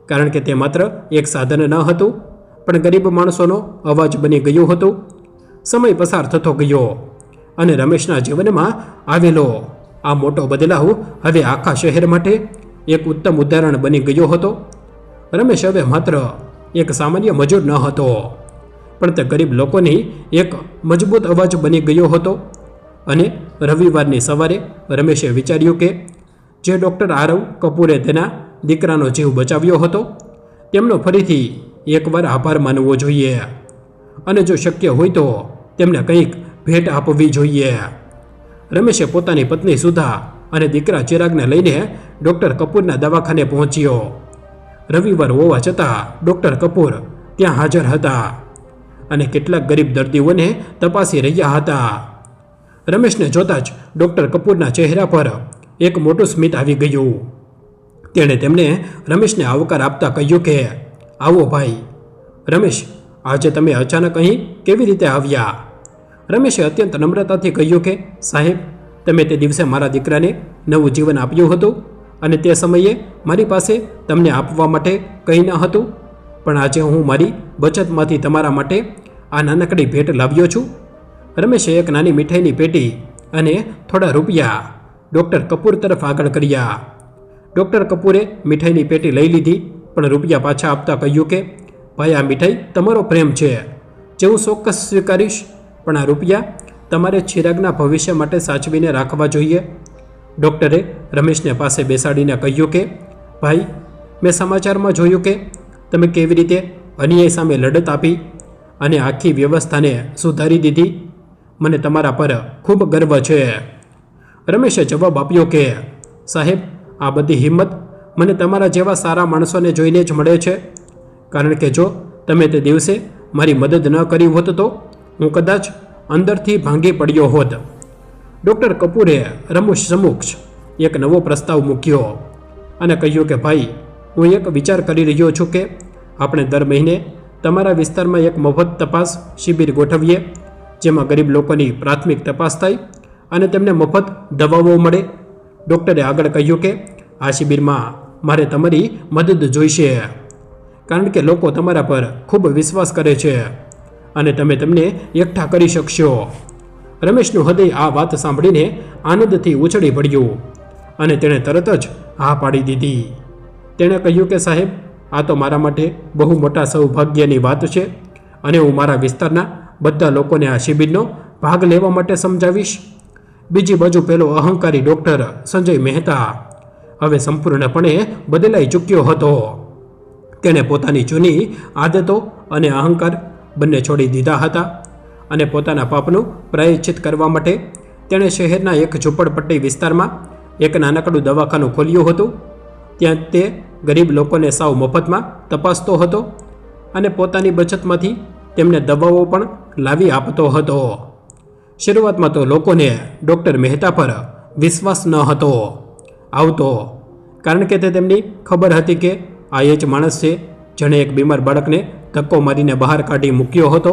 S1: કારણ કે તે માત્ર એક સાધન ન હતું પણ ગરીબ માણસોનો અવાજ બની ગયું હતું. સમય પસાર થતો ગયો અને રમેશના જીવનમાં આવેલો આ મોટો બદલાવ હવે આખા શહેર માટે એક ઉત્તમ ઉદાહરણ બની ગયો હતો. રમેશ હવે માત્ર એક સામાન્ય મજૂર ન હતો પણ તે ગરીબ લોકોની એક મજબૂત અવાજ બની ગયો હતો. અને રવિવારની સવારે રમેશે વિચાર્યું કે જે ડૉક્ટર આરવ કપૂરે તેના દીકરાનો જીવ બચાવ્યો હતો તેમનો ફરીથી એકવાર આભાર માનવો જોઈએ અને જો શક્ય હોય તો તેમને કંઈક ભેટ આપવી જોઈએ. રમેશે પોતાની પત્ની સુધા અને દીકરા ચિરાગને લઈને ડૉક્ટર કપૂરના દવાખાને પહોંચ્યો. રવિવાર હોવા છતાં ડૉક્ટર કપૂર ત્યાં હાજર હતા અને કેટલાક ગરીબ દર્દીઓને તપાસી રહ્યા હતા. રમેશને જોતાં જ ડૉક્ટર કપૂરના ચહેરા પર એક મોટું સ્મિત આવી ગયું. તેણે તેમને રમેશને આવકાર આપતા કહ્યું કે આવો ભાઈ. રમેશ, આજે તમે અચાનક અહીં કેવી રીતે આવ્યા? રમેશે અત્યંત નમ્રતાથી કહ્યું કે સાહેબ, તમે તે દિવસે મારા દીકરાને નવું જીવન આપ્યું હતું અને તે સમયે મારી પાસે તમને આપવા માટે કંઈ ન હતું, પણ આજે હું મારી બચતમાંથી તમારા માટે આ નાનકડી ભેટ લાવ્યો છું. રમેશે એક નાની મીઠાઈની પેટી અને થોડા રૂપિયા ડૉક્ટર કપૂર તરફ આગળ કર્યા. ડૉક્ટર કપૂરે મીઠાઈની પેટી લઈ લીધી પણ રૂપિયા પાછા આપતા કહ્યું કે ભાઈ, આ મીઠાઈ તમારો પ્રેમ છે જે હું ચોક્કસ સ્વીકારીશ, પણ આ રૂપિયા તમારે ચિરાગના ભવિષ્ય માટે સાચવીને રાખવા જોઈએ. ડૉક્ટરે રમેશને પાસે બેસાડીને કહ્યું કે ભાઈ, મેં સમાચારમાં જોયું કે તમે કેવી રીતે અન્યાય સામે લડત આપી અને આખી વ્યવસ્થાને સુધારી દીધી. મને તમારા પર ખૂબ ગર્વ છે. રમેશે જવાબ આપ્યો કે સાહેબ, આ બધી હિંમત મને તમારા જેવા સારા માણસોને જોઈને જ મળે છે, કારણ કે જો તમે તે દિવસે મારી મદદ ન કરી હોત તો હું કદાચ અંદરથી ભાંગી પડ્યો હોત. ડૉક્ટર કપૂરે રમેશ સમક્ષ એક નવો પ્રસ્તાવ મૂક્યો અને કહ્યું કે ભાઈ, હું એક વિચાર કરી રહ્યો છું કે આપણે દર મહિને તમારા વિસ્તારમાં એક મફત તપાસ શિબિર ગોઠવીએ જેમાં ગરીબ લોકોની પ્રાથમિક તપાસ થાય અને તેમને મફત દવાઓ મળે. ડૉક્ટરે આગળ કહ્યું કે આ શિબિરમાં મારે તમારી મદદ જોઈશે, કારણ કે લોકો તમારા પર ખૂબ વિશ્વાસ કરે છે અને તમે તેમને એકઠા કરી શકશો. રમેશનું હૃદય આ વાત સાંભળીને આનંદથી ઉછળી પડ્યું અને તેણે તરત જ હા પાડી દીધી. તેણે કહ્યું કે સાહેબ, આ તો મારા માટે બહુ મોટા સૌભાગ્યની વાત છે અને હું મારા વિસ્તારના બધા લોકોને આ શિબિરનો ભાગ લેવા માટે સમજાવીશ. બીજી બાજુ પેલો અહંકારી ડૉક્ટર સંજય મહેતા હવે સંપૂર્ણપણે બદલાઈ ચૂક્યો હતો. તેણે પોતાની જૂની આદતો અને અહંકાર બંને છોડી દીધા હતા અને પોતાના પાપનું પ્રાયશ્ચિત કરવા માટે તેણે શહેરના એક ઝૂંપડપટ્ટી વિસ્તારમાં એક નાનકડું દવાખાનું ખોલ્યું હતું. ત્યાં તે ગરીબ લોકોને સાવ મફતમાં તપાસતો હતો અને પોતાની બચતમાંથી તેમને દવાઓ પણ લાવી આપતો હતો. શરૂઆતમાં તો લોકોને ડૉક્ટર મહેતા પર વિશ્વાસ ન હતો આવતો, કારણ કે તે તેમની ખબર હતી કે આ એ જ માણસ છે જેણે એક બીમાર બાળકને ધક્કો મારીને બહાર કાઢી મૂક્યો હતો.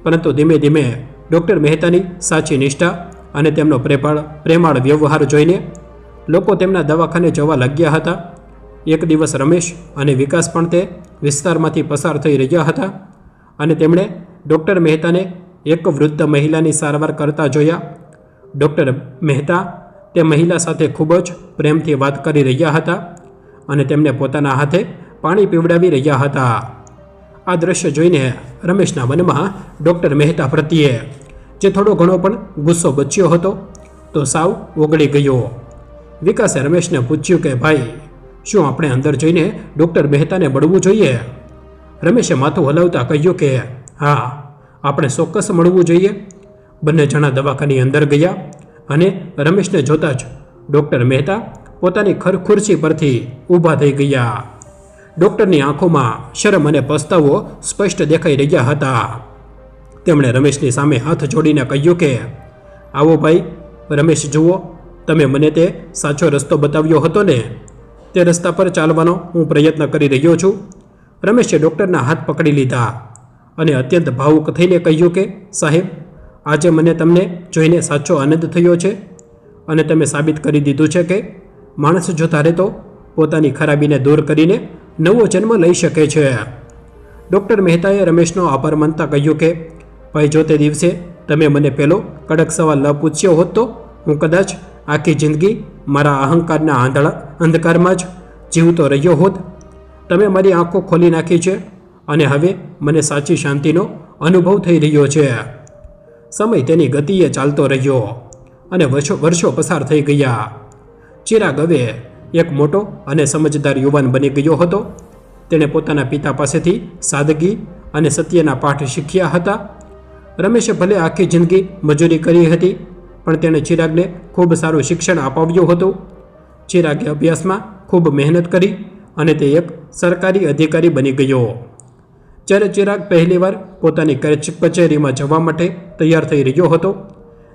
S1: પરંતુ ધીમે ધીમે ડૉક્ટર મહેતાની સાચી નિષ્ઠા અને તેમનો પ્રેમાળ વ્યવહાર જોઈને લોકો તેમના દવાખાને જવા લાગ્યા હતા. એક દિવસ રમેશ અને વિકાસ પણ તે વિસ્તારમાંથી પસાર થઈ રહ્યા હતા અને તેમણે ડૉક્ટર મહેતાને એક વૃદ્ધ મહિલાની સારવાર કરતા જોયા. ડૉક્ટર મહેતા તે મહિલા સાથે ખૂબ જ પ્રેમથી વાત કરી રહ્યા હતા અને તેમને પોતાના હાથે પાણી પીવડાવી રહ્યા હતા. આ દ્રશ્ય જોઈને રમેશના મનમાં ડૉક્ટર મહેતા પ્રત્યે જે થોડો ઘણો પણ ગુસ્સો બચ્યો હતો તો સાવ ઓગળી ગયો. વિકાસે રમેશને પૂછ્યું કે ભાઈ, શું આપણે અંદર જઈને ડૉક્ટર મહેતાને મળવું જોઈએ? રમેશે માથું હલાવતા કહ્યું કે હા, આપણે ચોક્કસ મળવું જોઈએ. બંને જણા દવાખાની અંદર ગયા અને રમેશને જોતા જ ડૉક્ટર મહેતા પોતાની ખુરશી પરથી ઊભા થઈ ગયા. ડૉક્ટરની આંખોમાં શરમ અને પસ્તાવો સ્પષ્ટ દેખાઈ રહ્યા હતા. તેમણે રમેશની સામે હાથ જોડીને કહ્યું કે આવો ભાઈ, રમેશ જુઓ, તમે મને તે સાચો રસ્તો બતાવ્યો હતો ને, તે રસ્તા પર ચાલવાનો હું પ્રયત્ન કરી રહ્યો છું. રમેશે ડૉક્ટરના હાથ પકડી લીધા અને અત્યંત ભાવુક થઈને કહ્યું કે સાહેબ, આજે મને તમને જોઈને સાચો આનંદ થયો છે અને તમે સાબિત કરી દીધું છે કે માણસ જો ધારે તો પોતાની ખરાબીને દૂર કરીને નવો જન્મ લઈ શકે છે. ડૉક્ટર મહેતાએ રમેશનો આભાર માનતા કહ્યું કે ભાઈ, જો તે દિવસે તમે મને પેલો કડક સવાલ ન પૂછ્યો હોત તો હું કદાચ આખી જિંદગી મારા અહંકારના અંધકારમાં જ જીવતો રહ્યો હોત. તમે મારી આંખો ખોલી નાખી છે અને હવે મને સાચી શાંતિનો અનુભવ થઈ રહ્યો છે. સમય તેની ગતિએ ચાલતો રહ્યો અને વર્ષો પસાર થઈ ગયા. ચિરાગ હવે એક મોટો અને સમજદાર યુવાન બની ગયો હતો. તેણે પોતાના પિતા પાસેથી સાદગી અને સત્યના પાઠ શીખ્યા હતા. રમેશે ભલે આખી જિંદગી મજૂરી કરી હતી, પણ તેણે ચિરાગને ખૂબ સારું શિક્ષણ અપાવ્યું હતું. ચિરાગે અભ્યાસમાં ખૂબ મહેનત કરી અને તે એક સરકારી અધિકારી બની ગયો. જ્યારે ચિરાગ પહેલીવાર પોતાની કચેરીમાં જવા માટે તૈયાર થઈ રહ્યો હતો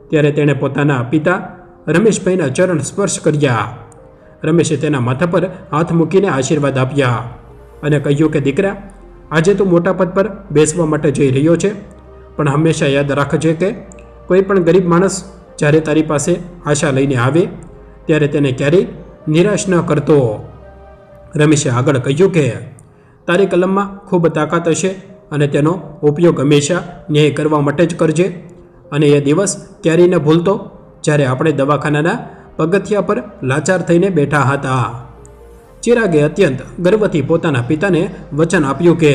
S1: ત્યારે તેણે પોતાના પિતા રમેશભાઈના ચરણ સ્પર્શ કર્યા. રમેશે તેના માથા પર હાથ મૂકીને આશીર્વાદ આપ્યા અને કહ્યું કે દીકરા, આજે તું મોટા પદ પર બેસવા માટે જઈ રહ્યો છે, પણ હંમેશા યાદ રાખજે કે કોઈ પણ ગરીબ માણસ જ્યારે તારી પાસે આશા લઈને આવે ત્યારે તેને ક્યારેય નિરાશ ન કરતો. રમેશે આગળ કહ્યું કે તારી કલમમાં ખૂબ તાકાત હશે અને તેનો ઉપયોગ હંમેશા ન્યાય કરવા માટે જ કરજે. અને એ દિવસ ક્યારેય ન ભૂલતો જ્યારે આપણે દવાખાનાના પગથિયા પર લાચાર થઈને બેઠા હતા. ચિરાગે અત્યંત ગર્વથી પોતાના પિતાને વચન આપ્યું કે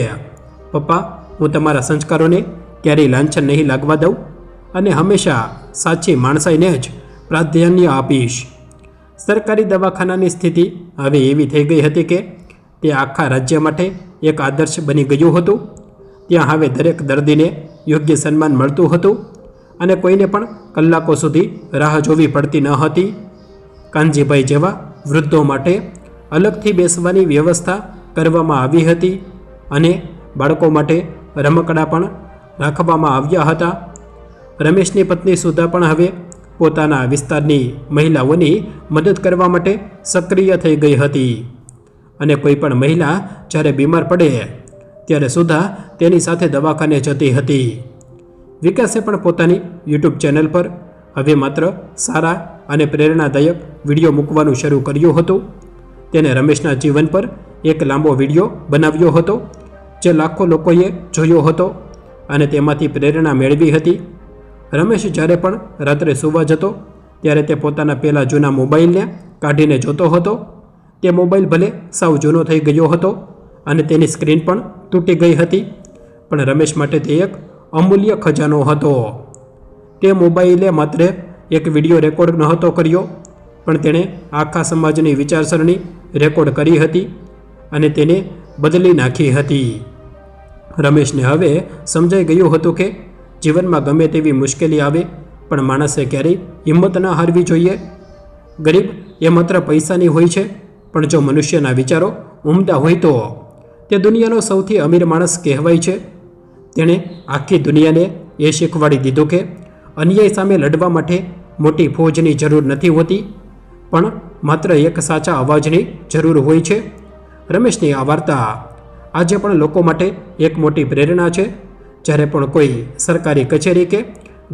S1: પપ્પા, હું તમારા સંસ્કારોને ક્યારેય લાંછન નહીં લાગવા દઉં અને હંમેશા સાચી માણસાઈને જ પ્રાધાન્ય આપીશ. સરકારી દવાખાનાની સ્થિતિ હવે એવી થઈ ગઈ હતી કે તે આખા રાજ્ય માટે એક આદર્શ બની ગયું હતું. ત્યાં હવે દરેક દર્દીને યોગ્ય સન્માન મળતું હતું અને કોઈને પણ કલાકો સુધી રાહ જોવી પડતી ન હતી. કાનજીભાઈ જેવા વૃદ્ધો માટે અલગથી બેસવાની વ્યવસ્થા કરવામાં આવી હતી અને બાળકો માટે રમકડા પણ રાખવામાં આવ્યા હતા. રમેશની પત્ની સુધા પણ હવે પોતાના વિસ્તારની મહિલાઓની મદદ કરવા માટે સક્રિય થઈ ગઈ હતી અને કોઈ પણ મહિલા જ્યારે બીમાર પડે ત્યારે સુધા તેની સાથે દવાખાને જતી હતી. વિકાસે પણ પોતાની યુટ્યુબ ચેનલ પર હવે માત્ર સારા અને પ્રેરણાદાયક વિડીયો મૂકવાનું શરૂ કર્યું હતું. તેને રમેશના જીવન પર એક લાંબો વિડીયો બનાવ્યો હતો, જે લાખો લોકોએ જોયો હતો અને તેમાંથી પ્રેરણા મેળવી હતી. રમેશ જ્યારે પણ રાત્રે સૂવા જતો ત્યારે તે પોતાના પહેલા જૂના મોબાઈલને કાઢીને જોતો હતો. તે મોબાઈલ ભલે સાવ જૂનો થઈ ગયો હતો અને તેની સ્ક્રીન પણ તૂટી ગઈ હતી, પણ રમેશ માટે તે એક અમૂલ્ય ખજાનો હતો. તે મોબાઈલે માત્ર એક વિડીયો રેકોર્ડ નહોતો કર્યો, પણ તેણે આખા સમાજની વિચારસરણી રેકોર્ડ કરી હતી અને તેને બદલી નાખી હતી. રમેશને હવે સમજાઈ ગયું હતું કે જીવનમાં ગમે તેવી મુશ્કેલી આવે પણ માણસે ક્યારેય હિંમત ન હારવી જોઈએ. ગરીબ એ માત્ર પૈસાની હોય છે, પણ જો મનુષ્યના વિચારો ઉમદા હોય તો તે દુનિયાનો સૌથી અમીર માણસ કહેવાય છે. તેણે આખી દુનિયાને એ શીખવાડી દીધું કે અન્યાય સામે લડવા માટે મોટી ફોજની જરૂર નથી હોતી, પણ માત્ર એક સાચા અવાજની જરૂર હોય છે. રમેશની આ વાર્તા આજે પણ લોકો માટે એક મોટી પ્રેરણા છે. જ્યારે પણ કોઈ સરકારી કચેરી કે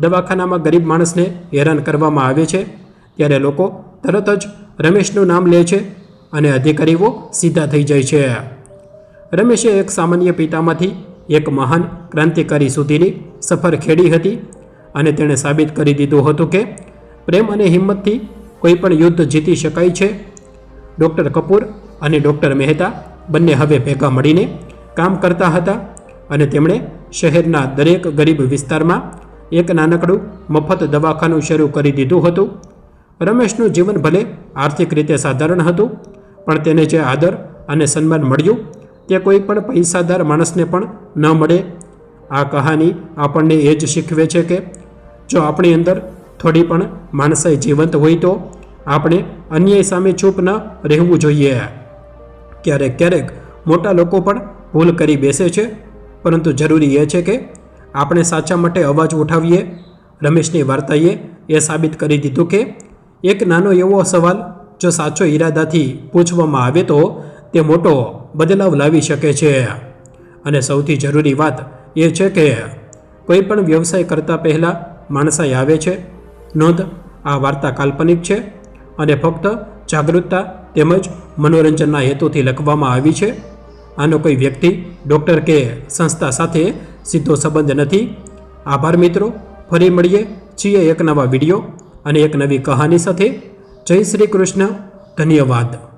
S1: દવાખાનામાં ગરીબ માણસને હેરાન કરવામાં આવે છે, ત્યારે લોકો તરત જ રમેશનું નામ લે છે અને અધિકારીઓ સીધા થઈ જાય છે. રમેશે એક સામાન્ય પિતામાંથી એક મહાન ક્રાંતિકારી સુધીની સફર ખેડી હતી અને તેણે સાબિત કરી દીધું હતું કે પ્રેમ અને હિંમતથી કોઈ પણ યુદ્ધ જીતી શકાય છે. ડૉક્ટર કપૂર અને ડૉક્ટર મહેતા બંને હવે ભેગા મળીને કામ કરતા હતા અને તેમણે શહેરના દરેક ગરીબ વિસ્તારમાં એક નાનકડું મફત દવાખાનું શરૂ કરી દીધું હતું. રમેશનું જીવન ભલે આર્થિક રીતે સાધારણ હતું, પણ તેને જે આદર અને સન્માન મળ્યું તે કોઈ પણ પૈસાદાર માણસને પણ ન મળે. આ કહાની આપણને એ જ શીખવે છે કે જો આપણી અંદર થોડી પણ માણસાઈ જીવંત હોય તો આપણે અન્યાય સામે ચૂપ ન રહેવું જોઈએ. ક્યારેક ક્યારેક મોટા લોકો પણ ભૂલ કરી બેસે છે, પરંતુ જરૂરી એ છે કે આપણે સાચા માટે અવાજ ઉઠાવીએ. રમેશની વાર્તાએ એ સાબિત કરી દીધું કે એક નાનો એવો સવાલ જો સાચો ઈરાદાથી પૂછવામાં આવે તો તે મોટો બદલાવ લાવી શકે છે. અને સૌથી જરૂરી વાત એ છે કે કોઈ પણ વ્યવસાય કરતાં પહેલાં માણસાઈ આવે છે. નોંધ: આ વાર્તા કાલ્પનિક છે અને ફક્ત જાગૃતતા તેમજ મનોરંજનના હેતુથી લખવામાં આવી છે. આનો કોઈ વ્યક્તિ, ડૉક્ટર કે સંસ્થા સાથે સીધો સંબંધ નથી. આભાર મિત્રો. ફરી મળીએ છીએ એક નવા વિડીયો અને એક નવી કહાની સાથે. જય શ્રી કૃષ્ણ. ધન્યવાદ.